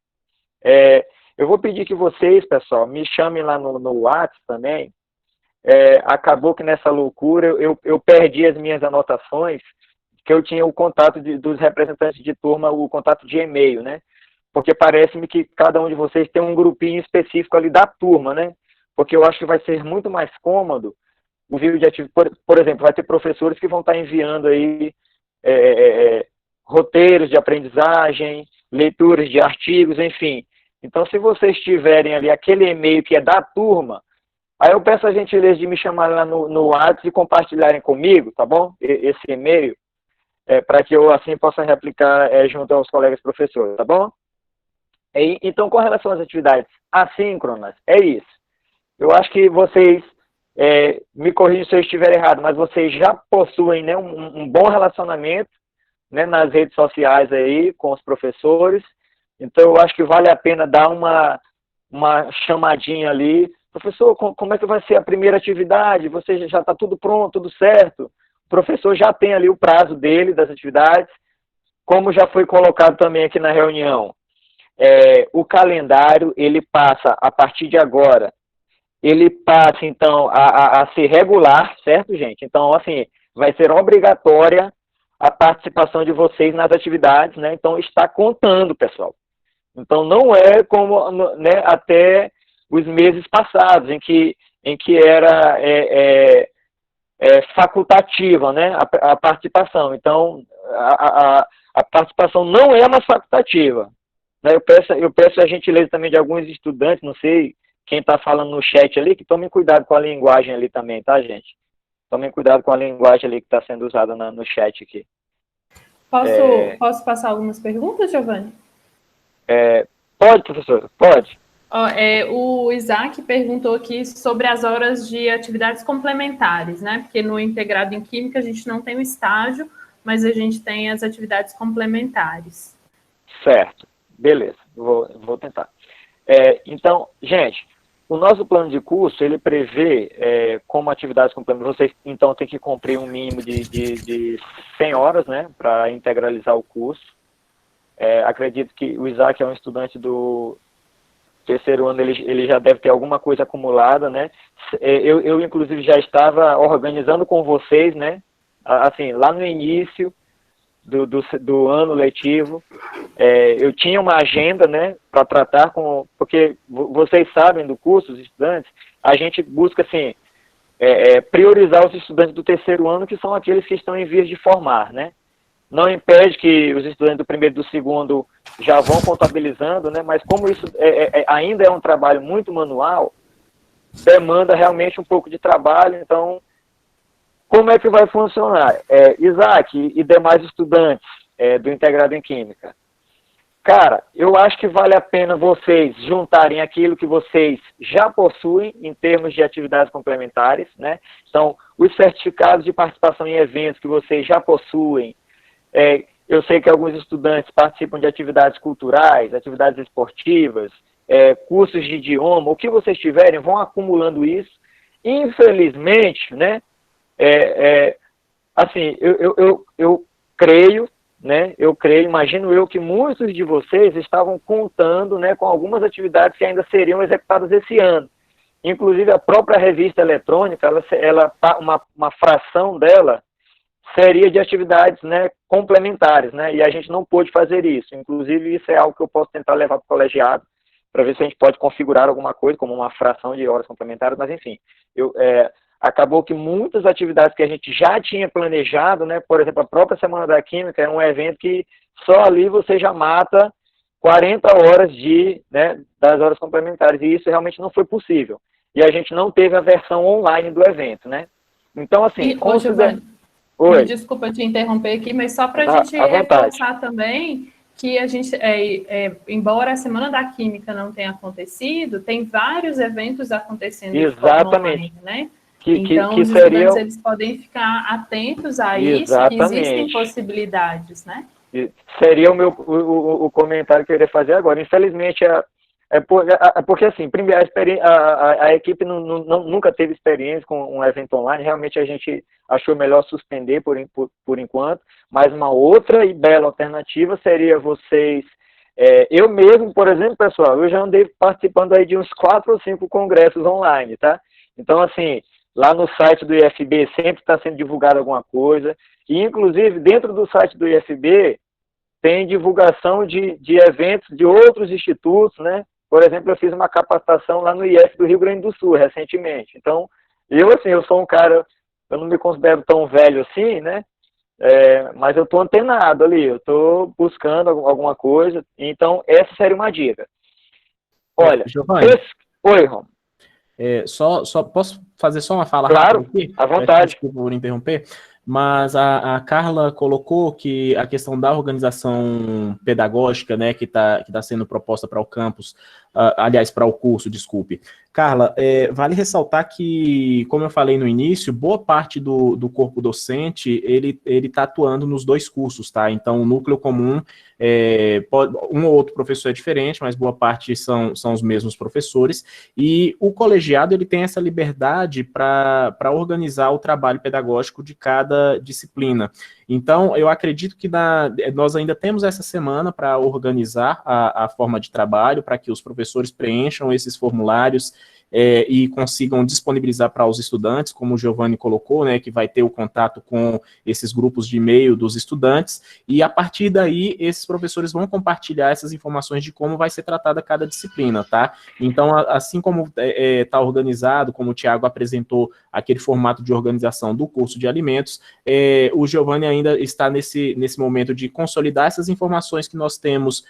eu vou pedir que vocês, pessoal, me chamem lá no WhatsApp também. Acabou que nessa loucura eu perdi as minhas anotações, que eu tinha o contato dos representantes de turma, o contato de e-mail, né? Porque parece-me que cada um de vocês tem um grupinho específico ali da turma, né? Porque eu acho que vai ser muito mais cômodo o vídeo de atividade. Por exemplo, vai ter professores que vão estar enviando aí roteiros de aprendizagem, leituras de artigos, enfim. Então, se vocês tiverem ali aquele e-mail que é da turma, aí eu peço a gentileza de me chamarem lá no WhatsApp e compartilharem comigo, tá bom? Esse e-mail, para que eu assim possa replicar junto aos colegas professores, tá bom? Então, com relação às atividades assíncronas, é isso. Eu acho que vocês, me corrijam se eu estiver errado, mas vocês já possuem, né, um bom relacionamento, né, nas redes sociais aí com os professores. Então, eu acho que vale a pena dar uma chamadinha ali. Professor, como é que vai ser a primeira atividade? Você já está tudo pronto, tudo certo? O professor já tem ali o prazo dele, das atividades, como já foi colocado também aqui na reunião. O calendário, ele passa, a partir de agora, ele passa, então, a ser regular, certo, gente? Então, assim, vai ser obrigatória a participação de vocês nas atividades, né? Então, está contando, pessoal. Então, não é como, né, até os meses passados, em que era facultativa, né, a participação. Então, a participação não é mais facultativa. Né? Eu peço a gentileza também de alguns estudantes, não sei quem está falando no chat ali, que tomem cuidado com a linguagem ali também, tá, gente? Tomem cuidado com a linguagem ali que está sendo usada no chat aqui. Posso passar algumas perguntas, Giovanni? Pode, professor, pode. O Isaac perguntou aqui sobre as horas de atividades complementares, né? Porque no integrado em Química a gente não tem o estágio, mas a gente tem as atividades complementares. Certo, beleza, vou tentar. Então, gente, o nosso plano de curso, ele prevê como atividades complementares, vocês então têm que cumprir um mínimo de 100 horas, né, para integralizar o curso. Acredito que o Isaac é um estudante do terceiro ano, ele já deve ter alguma coisa acumulada, né? Eu inclusive, já estava organizando com vocês, né? Assim, lá no início do ano letivo, eu tinha uma agenda, né? Para tratar porque vocês sabem do curso, os estudantes, a gente busca, assim, priorizar os estudantes do terceiro ano, que são aqueles que estão em vias de formar, né? Não impede que os estudantes do primeiro e do segundo já vão contabilizando, né? Mas como isso ainda é um trabalho muito manual, demanda realmente um pouco de trabalho. Então, como é que vai funcionar? Isaac e demais estudantes do Integrado em Química. Cara, eu acho que vale a pena vocês juntarem aquilo que vocês já possuem em termos de atividades complementares, né? Então, os certificados de participação em eventos que vocês já possuem. Eu sei que alguns estudantes participam de atividades culturais, atividades esportivas, cursos de idioma, o que vocês tiverem, vão acumulando isso. Infelizmente, né, assim, eu creio, né, imagino eu que muitos de vocês estavam contando, né, com algumas atividades que ainda seriam executadas esse ano. Inclusive, a própria revista eletrônica, uma fração dela seria de atividades, né, complementares, né, e a gente não pôde fazer isso. Inclusive, isso é algo que eu posso tentar levar para o colegiado, para ver se a gente pode configurar alguma coisa, como uma fração de horas complementares, mas enfim, acabou que muitas atividades que a gente já tinha planejado, né, por exemplo, a própria Semana da Química é um evento que só ali você já mata 40 horas das horas complementares, e isso realmente não foi possível. E a gente não teve a versão online do evento, né. Então, assim... Me desculpa te interromper aqui, mas só para a gente reforçar também que a gente, embora a Semana da Química não tenha acontecido, tem vários eventos acontecendo de forma online, né? Então, os estudantes eles podem ficar atentos a isso, que existem possibilidades, né? Seria o comentário que eu iria fazer agora. Infelizmente, porque assim, primeiro, a equipe nunca teve experiência com um evento online, realmente a gente achou melhor suspender por enquanto, mas uma outra e bela alternativa seria vocês, eu mesmo, por exemplo, pessoal, eu já andei participando aí de uns 4 ou 5 congressos online, tá? Então, assim, lá no site do IFB sempre está sendo divulgado alguma coisa, e inclusive dentro do site do IFB tem divulgação de eventos de outros institutos, né? Por exemplo, eu fiz uma capacitação lá no IF do Rio Grande do Sul, recentemente. Então, eu sou um cara, eu não me considero tão velho assim, né? Mas eu estou antenado ali, eu estou buscando alguma coisa. Então, essa seria uma dica. Olha, Oi, Rom. Só posso fazer só uma fala rápida aqui? À vontade. Desculpa por interromper. Mas a Carla colocou que a questão da organização pedagógica, né, que tá sendo proposta para o campus aliás, para o curso, desculpe. Carla, vale ressaltar que, como eu falei no início, boa parte do corpo docente, ele está atuando nos dois cursos, tá? Então, o núcleo comum, um ou outro professor é diferente, mas boa parte são os mesmos professores, e o colegiado, ele tem essa liberdade para organizar o trabalho pedagógico de cada disciplina. Então, eu acredito que nós ainda temos essa semana para organizar a forma de trabalho, para que os professores preencham esses formulários e consigam disponibilizar para os estudantes, como o Giovanni colocou, né, que vai ter o contato com esses grupos de e-mail dos estudantes, e a partir daí, esses professores vão compartilhar essas informações de como vai ser tratada cada disciplina, tá? Então, assim como está organizado, como o Tiago apresentou aquele formato de organização do curso de alimentos, o Giovanni ainda está nesse momento de consolidar essas informações que nós temos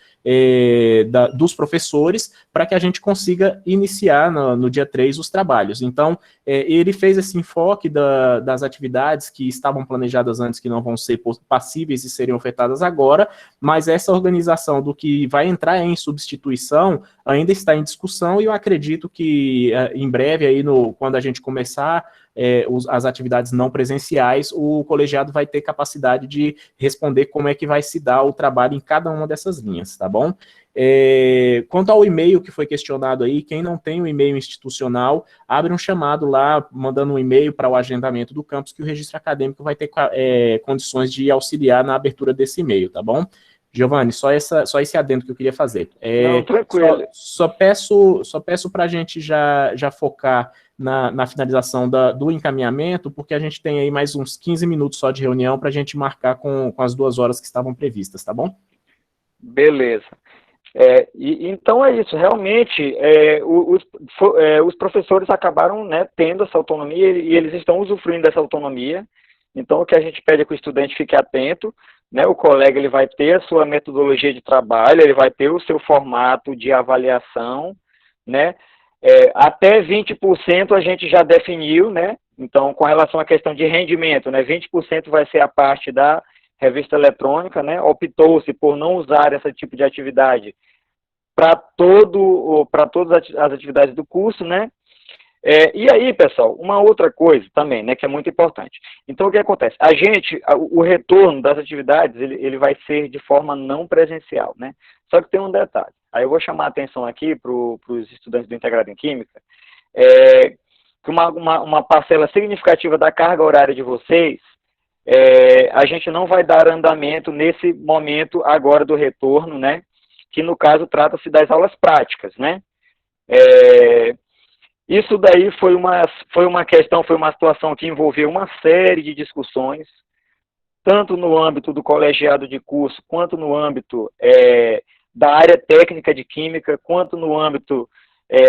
dos professores, para que a gente consiga iniciar no dia 3 os trabalhos. Então, ele fez esse enfoque das atividades que estavam planejadas antes, que não vão ser passíveis de serem ofertadas agora, mas essa organização do que vai entrar em substituição ainda está em discussão, e eu acredito que em breve, aí quando a gente começar as atividades não presenciais, o colegiado vai ter capacidade de responder como é que vai se dar o trabalho em cada uma dessas linhas, tá bom? Quanto ao e-mail que foi questionado aí, quem não tem o e-mail institucional, abre um chamado lá, mandando um e-mail para o agendamento do campus, que o registro acadêmico vai ter condições de auxiliar na abertura desse e-mail, tá bom? Giovanni, só esse adendo que eu queria fazer. Não, tranquilo. Só peço para a gente já focar na finalização do encaminhamento, porque a gente tem aí mais uns 15 minutos só de reunião para a gente marcar com as 2 horas que estavam previstas, tá bom? Beleza. Então é isso, realmente os professores acabaram, né, tendo essa autonomia, e eles estão usufruindo dessa autonomia. Então o que a gente pede é que o estudante fique atento, né, o colega ele vai ter a sua metodologia de trabalho, ele vai ter o seu formato de avaliação, né, até 20% a gente já definiu, né, então com relação à questão de rendimento, né, 20% vai ser a parte da revista eletrônica, né, optou-se por não usar esse tipo de atividade para todas as atividades do curso, né. E aí, pessoal, uma outra coisa também, né, que é muito importante. Então, o que acontece? O retorno das atividades, ele vai ser de forma não presencial, né? Só que tem um detalhe. Aí eu vou chamar a atenção aqui para os estudantes do Integrado em Química, que uma parcela significativa da carga horária de vocês, a gente não vai dar andamento nesse momento agora do retorno, né? Que no caso trata-se das aulas práticas, né? Isso daí foi uma situação que envolveu uma série de discussões, tanto no âmbito do colegiado de curso, quanto no âmbito da área técnica de química, quanto no âmbito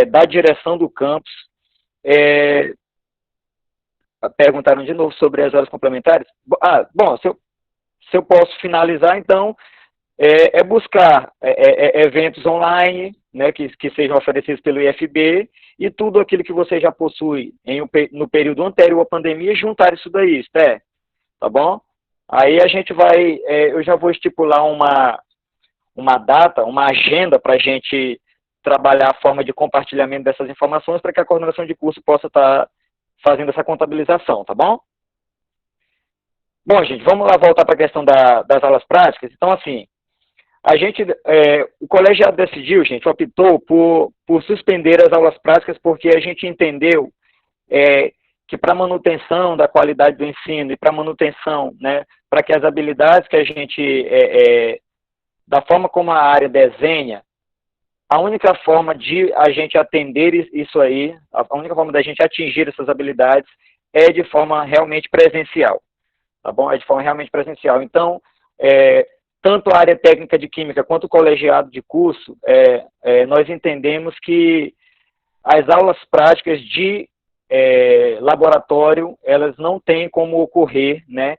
da direção do campus. Perguntaram de novo sobre as horas complementares. Bom, se eu posso finalizar, então, buscar eventos online, né, que sejam oferecidos pelo IFB, e tudo aquilo que você já possui no período anterior à pandemia, juntar isso daí, tá bom? Aí a gente vai, eu já vou estipular uma data, uma agenda para a gente trabalhar a forma de compartilhamento dessas informações, para que a coordenação de curso possa estar fazendo essa contabilização, tá bom? Bom, gente, vamos lá voltar para a questão das aulas práticas. Então, assim, o colegiado decidiu, gente, optou por suspender as aulas práticas, porque a gente entendeu que para manutenção da qualidade do ensino e para manutenção, né, para que as habilidades que a gente, da forma como a área desenha, a única forma de a gente atender isso aí, a única forma da gente atingir essas habilidades é de forma realmente presencial, tá bom? É de forma realmente presencial. Então, tanto a área técnica de química quanto o colegiado de curso, nós entendemos que as aulas práticas de laboratório, elas não têm como ocorrer, né,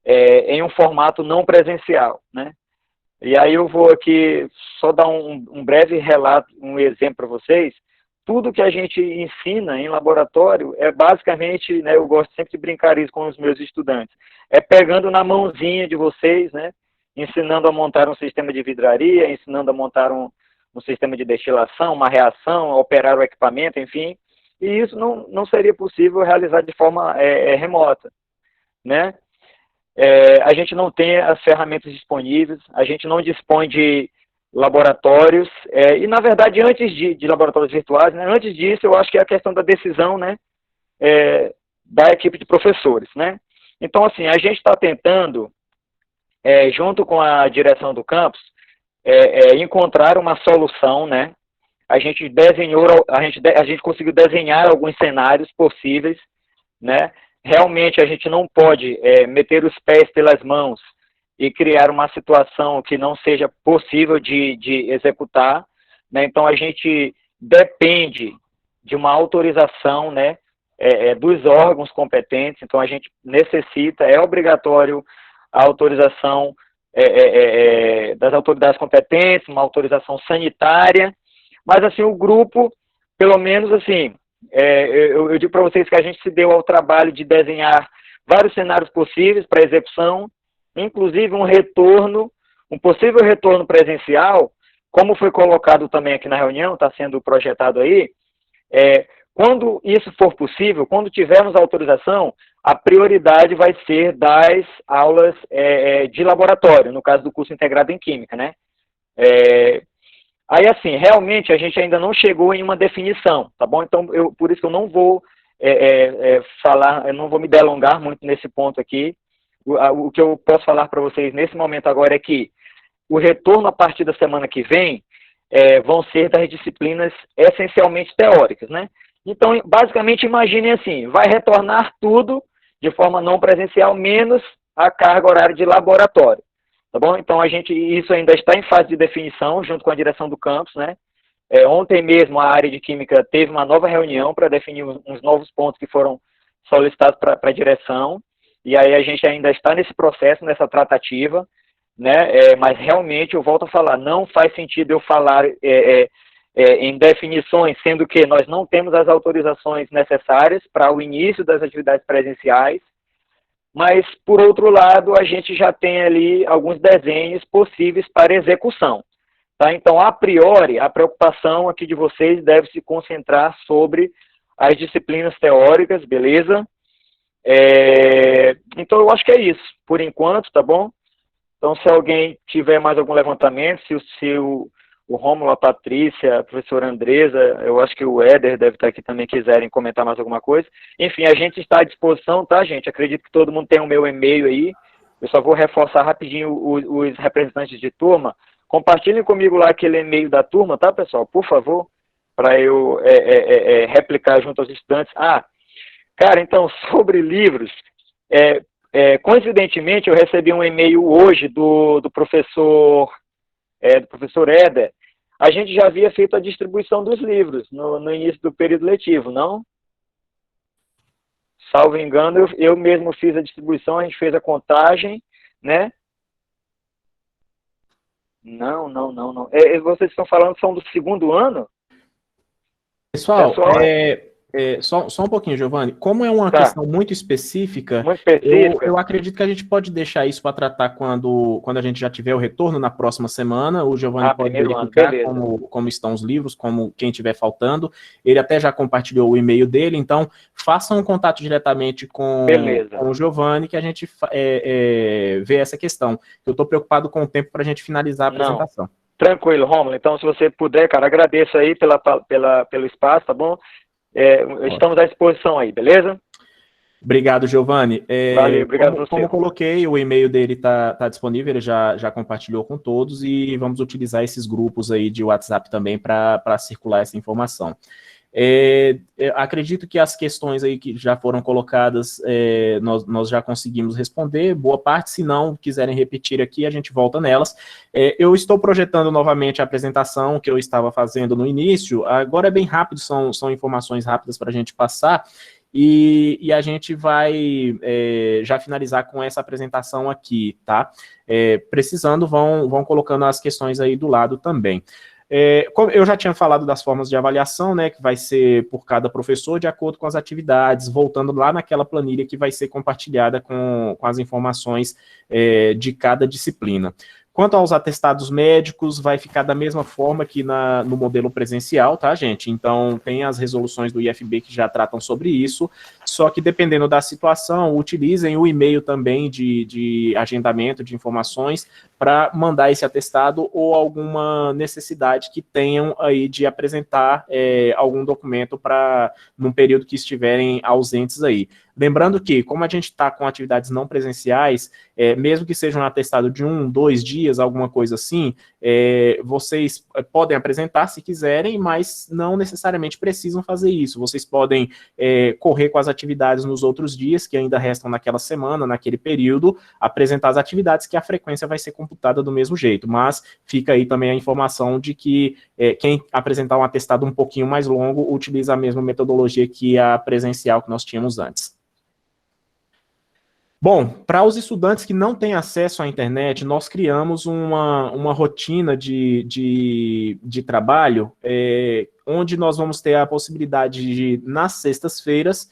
em um formato não presencial, né? E aí eu vou aqui só dar um breve relato, um exemplo para vocês. Tudo que a gente ensina em laboratório basicamente, né, eu gosto sempre de brincar isso com os meus estudantes, pegando na mãozinha de vocês, né, ensinando a montar um sistema de vidraria, ensinando a montar um sistema de destilação, uma reação, operar o equipamento, enfim, e isso não seria possível realizar de forma remota, né? A gente não tem as ferramentas disponíveis, a gente não dispõe de laboratórios, e na verdade antes de laboratórios virtuais, né, antes disso eu acho que é a questão da decisão, né, da equipe de professores, né? Então assim, a gente está tentando, junto com a direção do campus, encontrar uma solução, né? A gente conseguiu desenhar alguns cenários possíveis, né? Realmente a gente não pode meter os pés pelas mãos e criar uma situação que não seja possível de executar, né? Então a gente depende de uma autorização, né, dos órgãos competentes. Então a gente necessita, é obrigatório a autorização das autoridades competentes, uma autorização sanitária, mas assim o grupo, pelo menos assim, eu digo para vocês que a gente se deu ao trabalho de desenhar vários cenários possíveis para execução, inclusive um possível retorno presencial, como foi colocado também aqui na reunião, está sendo projetado aí, quando isso for possível, quando tivermos autorização, a prioridade vai ser das aulas de laboratório, no caso do curso integrado em Química, né? Aí, assim, realmente a gente ainda não chegou em uma definição, tá bom? Então, por isso que eu não vou falar, eu não vou me delongar muito nesse ponto aqui. O que eu posso falar para vocês nesse momento agora é que o retorno a partir da semana que vem vão ser das disciplinas essencialmente teóricas, né? Então, basicamente, imaginem assim, vai retornar tudo de forma não presencial, menos a carga horária de laboratório, tá bom? Então, isso ainda está em fase de definição, junto com a direção do campus, né? Ontem mesmo, a área de Química teve uma nova reunião para definir uns novos pontos que foram solicitados para a direção, e aí a gente ainda está nesse processo, nessa tratativa, né? Mas realmente, eu volto a falar, não faz sentido eu falar em definições, sendo que nós não temos as autorizações necessárias para o início das atividades presenciais, mas, por outro lado, a gente já tem ali alguns desenhos possíveis para execução. Tá? Então, a priori, a preocupação aqui de vocês deve se concentrar sobre as disciplinas teóricas, beleza? Então, eu acho que é isso, por enquanto, tá bom? Então, se alguém tiver mais algum levantamento, se o Rômulo, a Patrícia, a professora Andresa, eu acho que o Éder deve estar aqui também, quiserem comentar mais alguma coisa. Enfim, a gente está à disposição, tá, gente? Acredito que todo mundo tem o meu e-mail aí. Eu só vou reforçar rapidinho os representantes de turma. Compartilhem comigo lá aquele e-mail da turma, tá, pessoal? Por favor, para eu replicar junto aos estudantes. Cara, então, sobre livros, coincidentemente, eu recebi um e-mail hoje do professor Éder. A gente já havia feito a distribuição dos livros no início do período letivo, não? Salvo engano, eu mesmo fiz a distribuição, a gente fez a contagem, né? Não. Vocês estão falando são do segundo ano? Pessoal, só um pouquinho, Giovanni. Como é uma questão muito específica, eu acredito que a gente pode deixar isso para tratar quando a gente já tiver o retorno na próxima semana. O Giovanni pode verificar como estão os livros, como quem estiver faltando. Ele até já compartilhou o e-mail dele, então façam um contato diretamente com o Giovanni, que a gente vê essa questão. Eu estou preocupado com o tempo para a gente finalizar a apresentação. Tranquilo, Rômulo. Então, se você puder, cara, agradeço aí pelo espaço, tá bom? Estamos à disposição aí, beleza? Obrigado, Giovanni. Valeu, obrigado você. Como eu coloquei, o e-mail dele está disponível, ele já compartilhou com todos e vamos utilizar esses grupos aí de WhatsApp também para circular essa informação. Acredito que as questões aí que já foram colocadas, nós já conseguimos responder, boa parte. Se não quiserem repetir aqui, a gente volta nelas. Eu estou projetando novamente a apresentação que eu estava fazendo no início, agora é bem rápido, são informações rápidas para a gente passar, e a gente vai já finalizar com essa apresentação aqui, tá? Precisando, vão colocando as questões aí do lado também. Eu já tinha falado das formas de avaliação, né, que vai ser por cada professor de acordo com as atividades, voltando lá naquela planilha que vai ser compartilhada com as informações de cada disciplina. Quanto aos atestados médicos, vai ficar da mesma forma que no modelo presencial, tá, gente? Então, tem as resoluções do IFB que já tratam sobre isso, só que dependendo da situação, utilizem o e-mail também de agendamento de informações para mandar esse atestado ou alguma necessidade que tenham aí de apresentar algum documento num período que estiverem ausentes aí. Lembrando que, como a gente está com atividades não presenciais, mesmo que seja um atestado de 1, 2 dias, alguma coisa assim, vocês podem apresentar se quiserem, mas não necessariamente precisam fazer isso. Vocês podem correr com as atividades nos outros dias, que ainda restam naquela semana, naquele período, apresentar as atividades que a frequência vai ser computada do mesmo jeito, mas fica aí também a informação de que quem apresentar um atestado um pouquinho mais longo utiliza a mesma metodologia que a presencial que nós tínhamos antes. Bom, para os estudantes que não têm acesso à internet, nós criamos uma rotina de trabalho, onde nós vamos ter a possibilidade de, nas sextas-feiras,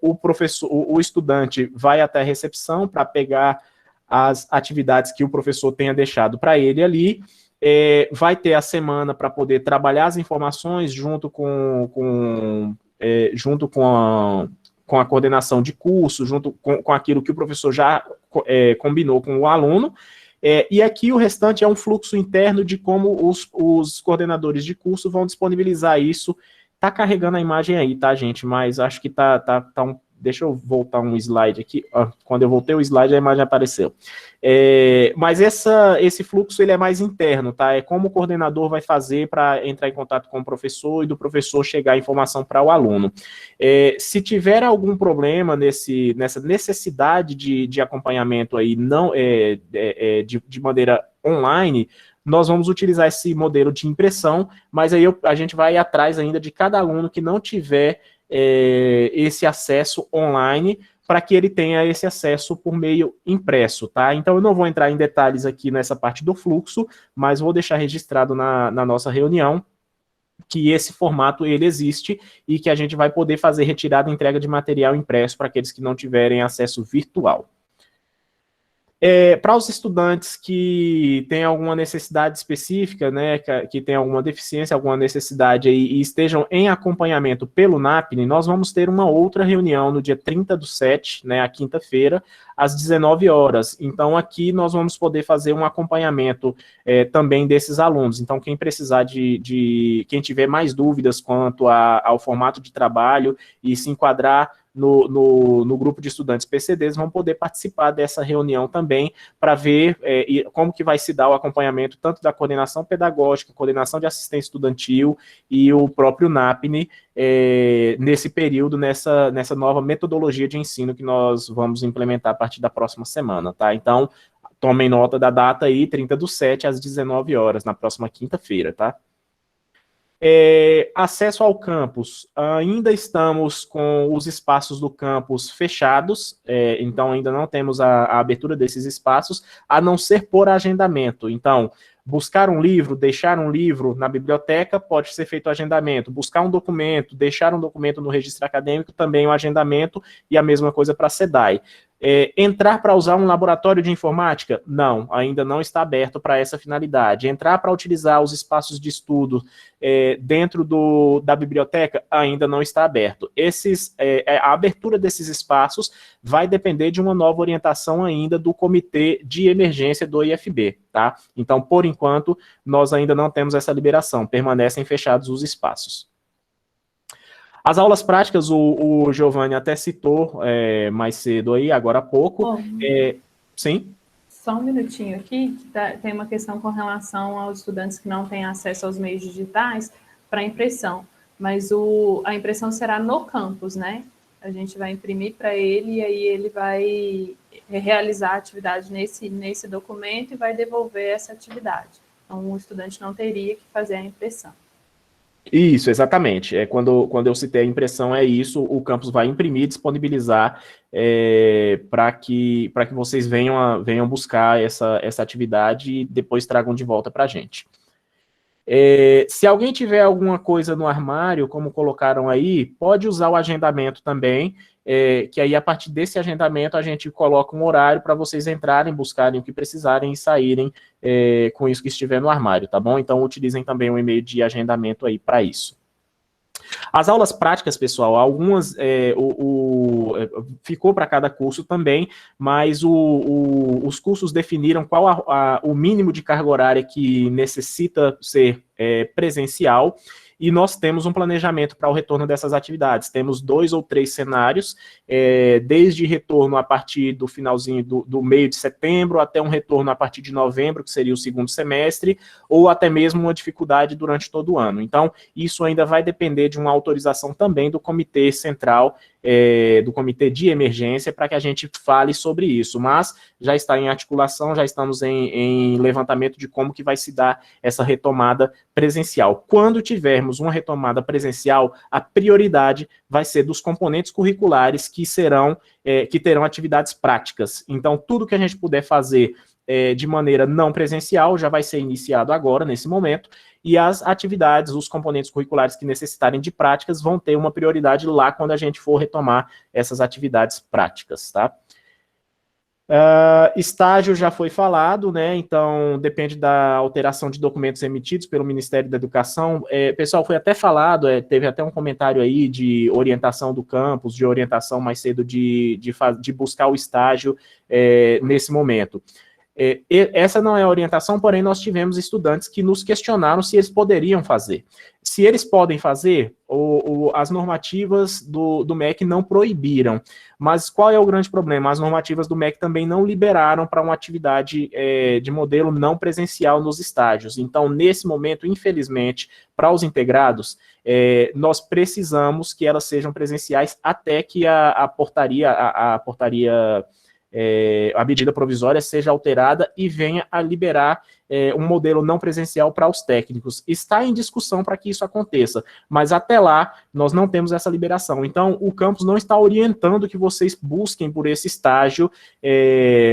o estudante vai até a recepção para pegar as atividades que o professor tenha deixado para ele ali, vai ter a semana para poder trabalhar as informações junto com a coordenação de curso, junto com aquilo que o professor já combinou com o aluno, e aqui o restante é um fluxo interno de como os coordenadores de curso vão disponibilizar isso. Tá carregando a imagem aí, tá, gente? Mas acho que deixa eu voltar um slide aqui. Quando eu voltei o slide, a imagem apareceu. Mas esse fluxo ele é mais interno, tá? É como o coordenador vai fazer para entrar em contato com o professor e do professor chegar a informação para o aluno. Se tiver algum problema nessa necessidade de acompanhamento aí, de maneira online, nós vamos utilizar esse modelo de impressão, mas aí a gente vai atrás ainda de cada aluno que não tiver esse acesso online, para que ele tenha esse acesso por meio impresso, tá? Então, eu não vou entrar em detalhes aqui nessa parte do fluxo, mas vou deixar registrado na nossa reunião que esse formato, ele existe e que a gente vai poder fazer retirada e entrega de material impresso para aqueles que não tiverem acesso virtual. Para os estudantes que têm alguma necessidade específica, né, que têm alguma deficiência, alguma necessidade aí, e estejam em acompanhamento pelo NAPNE, nós vamos ter uma outra reunião no dia 30/7, né, a quinta-feira, às 19 horas. Então, aqui nós vamos poder fazer um acompanhamento também desses alunos. Então, quem precisar quem tiver mais dúvidas quanto ao formato de trabalho e se enquadrar no grupo de estudantes PCDs, vão poder participar dessa reunião também, para ver como que vai se dar o acompanhamento tanto da coordenação pedagógica, coordenação de assistência estudantil e o próprio NAPNE nesse período, nessa nova metodologia de ensino que nós vamos implementar a partir da próxima semana, tá? Então, tomem nota da data aí, 30/7, às 19 horas, na próxima quinta-feira, tá? Acesso ao campus, ainda estamos com os espaços do campus fechados, então ainda não temos a abertura desses espaços, a não ser por agendamento. Então, buscar um livro, deixar um livro na biblioteca, pode ser feito o agendamento. Buscar um documento, deixar um documento no registro acadêmico, também o agendamento, e a mesma coisa para a SEDAI. Entrar para usar um laboratório de informática? Não, ainda não está aberto para essa finalidade. Entrar para utilizar os espaços de estudo dentro da biblioteca? Ainda não está aberto. A abertura desses espaços vai depender de uma nova orientação ainda do Comitê de Emergência do IFB, tá? Então, por enquanto, nós ainda não temos essa liberação, permanecem fechados os espaços. As aulas práticas, o Giovanni até citou mais cedo aí, agora há pouco. Sim? Só um minutinho aqui, que tem uma questão com relação aos estudantes que não têm acesso aos meios digitais para impressão, mas a impressão será no campus, né? A gente vai imprimir para ele e aí ele vai realizar a atividade nesse documento e vai devolver essa atividade. Então, o estudante não teria que fazer a impressão. Isso, exatamente. Quando eu citei a impressão, é isso, o campus vai imprimir e disponibilizar para que vocês venham buscar essa atividade e depois tragam de volta para a gente. Se alguém tiver alguma coisa no armário, como colocaram aí, pode usar o agendamento também, que aí a partir desse agendamento a gente coloca um horário para vocês entrarem, buscarem o que precisarem e saírem com isso que estiver no armário, tá bom? Então utilizem também o e-mail de agendamento aí para isso. As aulas práticas, pessoal, algumas ficou para cada curso também, mas os cursos definiram qual o mínimo de carga horária que necessita ser presencial, e nós temos um planejamento para o retorno dessas atividades. Temos 2 ou 3 cenários, desde retorno a partir do finalzinho do meio de setembro, até um retorno a partir de novembro, que seria o segundo semestre, ou até mesmo uma dificuldade durante todo o ano. Então, isso ainda vai depender de uma autorização também do Comitê Central, do Comitê de Emergência, para que a gente fale sobre isso, mas já está em articulação, já estamos em levantamento de como que vai se dar essa retomada presencial. Quando tivermos uma retomada presencial, a prioridade vai ser dos componentes curriculares que terão atividades práticas. Então, tudo que a gente puder fazer de maneira não presencial já vai ser iniciado agora, nesse momento, e as atividades, os componentes curriculares que necessitarem de práticas vão ter uma prioridade lá quando a gente for retomar essas atividades práticas, tá? Estágio já foi falado, né? Então depende da alteração de documentos emitidos pelo Ministério da Educação. Pessoal, foi até falado, teve até um comentário aí de orientação do campus, de orientação mais cedo de buscar o estágio nesse momento. Essa não é a orientação, porém nós tivemos estudantes que nos questionaram se eles poderiam fazer. Se eles podem fazer, as normativas do MEC não proibiram, mas qual é o grande problema? As normativas do MEC também não liberaram para uma atividade de modelo não presencial nos estágios. Então, nesse momento, infelizmente, para os integrados, nós precisamos que elas sejam presenciais até que a medida provisória seja alterada e venha a liberar um modelo não presencial para os técnicos. Está em discussão para que isso aconteça, mas até lá nós não temos essa liberação. Então, o campus não está orientando que vocês busquem por esse estágio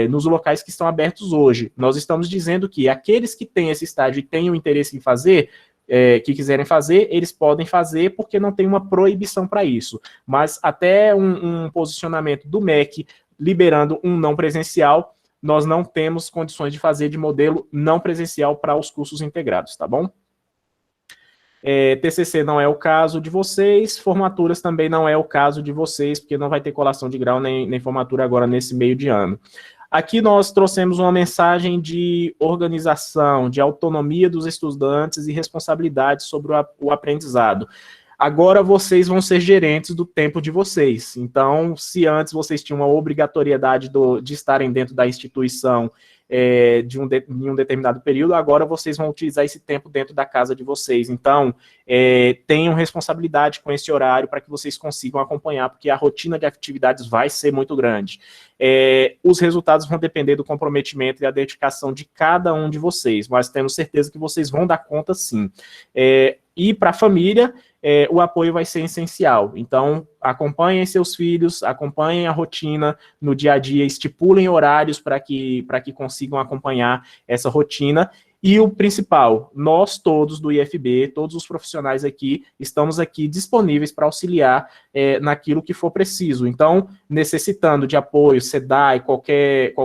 nos locais que estão abertos hoje. Nós estamos dizendo que aqueles que têm esse estágio e têm o interesse em fazer, que quiserem fazer, eles podem fazer porque não tem uma proibição para isso. Mas até um posicionamento do MEC liberando um não presencial, nós não temos condições de fazer de modelo não presencial para os cursos integrados, tá bom? TCC não é o caso de vocês, formaturas também não é o caso de vocês, porque não vai ter colação de grau nem formatura agora nesse meio de ano. Aqui nós trouxemos uma mensagem de organização, de autonomia dos estudantes e responsabilidade sobre o aprendizado. Agora vocês vão ser gerentes do tempo de vocês. Então, se antes vocês tinham uma obrigatoriedade de estarem dentro da instituição em um determinado período, agora vocês vão utilizar esse tempo dentro da casa de vocês. Então, tenham responsabilidade com esse horário para que vocês consigam acompanhar, porque a rotina de atividades vai ser muito grande. Os resultados vão depender do comprometimento e a dedicação de cada um de vocês, mas temos certeza que vocês vão dar conta sim. E para a família, o apoio vai ser essencial. Então, acompanhem seus filhos, acompanhem a rotina no dia a dia, estipulem horários para que consigam acompanhar essa rotina. E o principal, nós todos do IFB, todos os profissionais aqui, estamos aqui disponíveis para auxiliar naquilo que for preciso. Então, necessitando de apoio, SEDAI, qualquer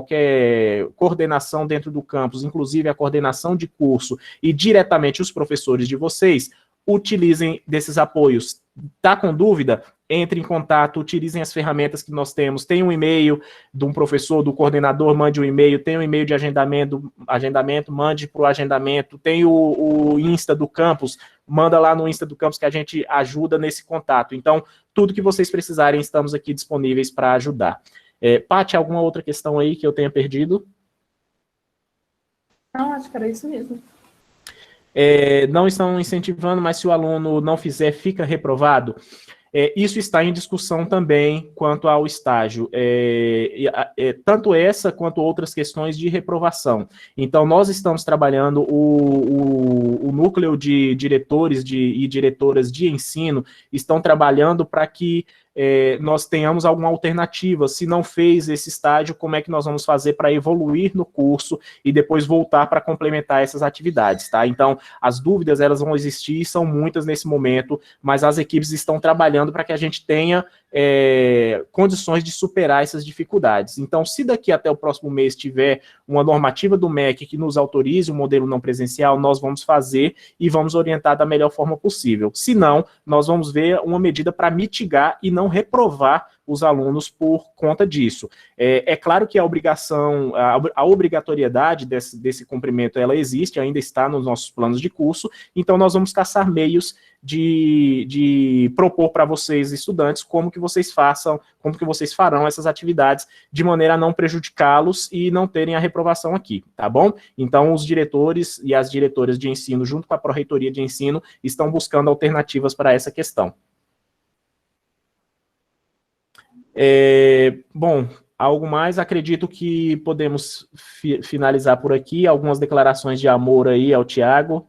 coordenação dentro do campus, inclusive a coordenação de curso e diretamente os professores de vocês, utilizem desses apoios. Tá com dúvida? Entre em contato, utilizem as ferramentas que nós temos. Tem um e-mail de um professor, do coordenador, mande um e-mail. Tem um e-mail de agendamento, mande para o agendamento. Tem o Insta do campus, manda lá no Insta do campus que a gente ajuda nesse contato. Então, tudo que vocês precisarem, estamos aqui disponíveis para ajudar. Paty, alguma outra questão aí que eu tenha perdido? Não, acho que era isso mesmo. Não estão incentivando, mas se o aluno não fizer, fica reprovado. Isso está em discussão também quanto ao estágio, tanto essa quanto outras questões de reprovação. Então, nós estamos trabalhando, o núcleo de diretores e diretoras de ensino estão trabalhando para que nós tenhamos alguma alternativa. Se não fez esse estágio, como é que nós vamos fazer para evoluir no curso e depois voltar para complementar essas atividades, tá? Então, as dúvidas, elas vão existir, são muitas nesse momento, mas as equipes estão trabalhando para que a gente tenha condições de superar essas dificuldades. Então, se daqui até o próximo mês tiver uma normativa do MEC que nos autorize o modelo não presencial, nós vamos fazer e vamos orientar da melhor forma possível. Se não, nós vamos ver uma medida para mitigar e não reprovar os alunos por conta disso. É claro que a obrigação, a obrigatoriedade desse cumprimento, ela existe, ainda está nos nossos planos de curso, então nós vamos caçar meios de propor para vocês, estudantes, como que vocês farão essas atividades de maneira a não prejudicá-los e não terem a reprovação aqui, tá bom? Então, os diretores e as diretoras de ensino, junto com a Pró-Reitoria de Ensino, estão buscando alternativas para essa questão. Bom, algo mais? Acredito que podemos finalizar por aqui. Algumas declarações de amor aí ao Tiago.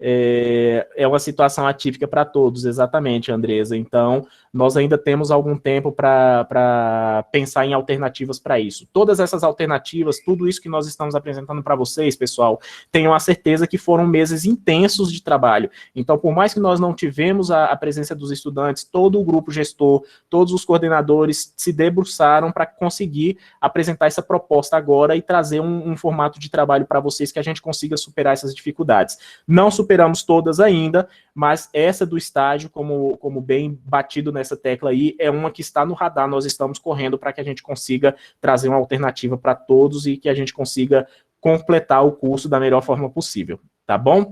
É uma situação atípica para todos, exatamente, Andresa. Então, nós ainda temos algum tempo para pensar em alternativas para isso. Todas essas alternativas, tudo isso que nós estamos apresentando para vocês, pessoal, tenham a certeza que foram meses intensos de trabalho. Então, por mais que nós não tivemos a presença dos estudantes, todo o grupo gestor, todos os coordenadores se debruçaram para conseguir apresentar essa proposta agora e trazer um formato de trabalho para vocês que a gente consiga superar essas dificuldades. Não superamos todas ainda, mas essa do estágio, como bem batido nessa tecla aí, é uma que está no radar, nós estamos correndo para que a gente consiga trazer uma alternativa para todos e que a gente consiga completar o curso da melhor forma possível, tá bom?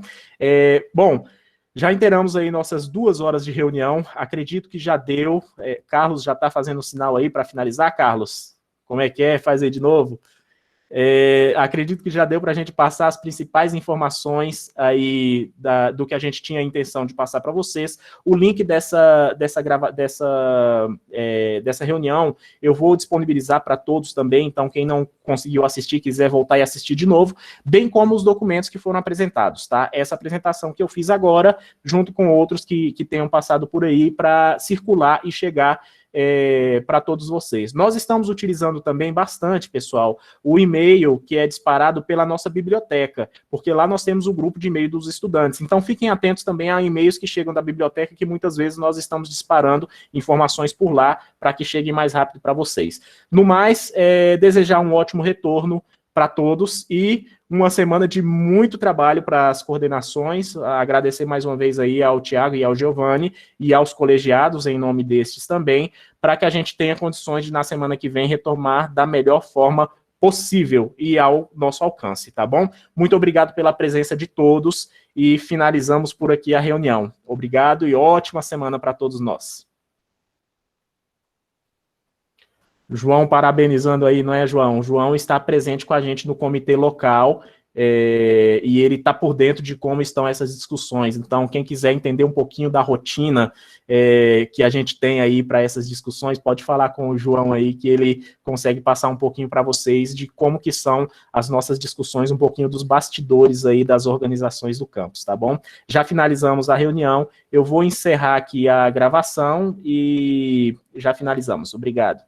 Bom, já inteiramos aí nossas 2 horas de reunião, acredito que já deu. Carlos já está fazendo o sinal aí para finalizar, Carlos? Como é que é? Faz aí de novo. Acredito que já deu para a gente passar as principais informações aí do que a gente tinha a intenção de passar para vocês. O link dessa reunião eu vou disponibilizar para todos também, então quem não conseguiu assistir, quiser voltar e assistir de novo, bem como os documentos que foram apresentados, tá? Essa apresentação que eu fiz agora, junto com outros que tenham passado por aí, para circular e chegar para todos vocês. Nós estamos utilizando também bastante, pessoal, o e-mail que é disparado pela nossa biblioteca, porque lá nós temos o grupo de e-mail dos estudantes. Então, fiquem atentos também a e-mails que chegam da biblioteca, que muitas vezes nós estamos disparando informações por lá, para que cheguem mais rápido para vocês. No mais, desejar um ótimo retorno para todos e uma semana de muito trabalho para as coordenações. Agradecer mais uma vez aí ao Tiago e ao Giovanni e aos colegiados, em nome destes também, para que a gente tenha condições de, na semana que vem, retomar da melhor forma possível e ao nosso alcance, tá bom? Muito obrigado pela presença de todos e finalizamos por aqui a reunião. Obrigado e ótima semana para todos nós. João parabenizando aí, não é, João? O João está presente com a gente no comitê local e ele está por dentro de como estão essas discussões. Então, quem quiser entender um pouquinho da rotina que a gente tem aí para essas discussões, pode falar com o João aí, que ele consegue passar um pouquinho para vocês de como que são as nossas discussões, um pouquinho dos bastidores aí das organizações do campus, tá bom? Já finalizamos a reunião, eu vou encerrar aqui a gravação e já finalizamos. Obrigado.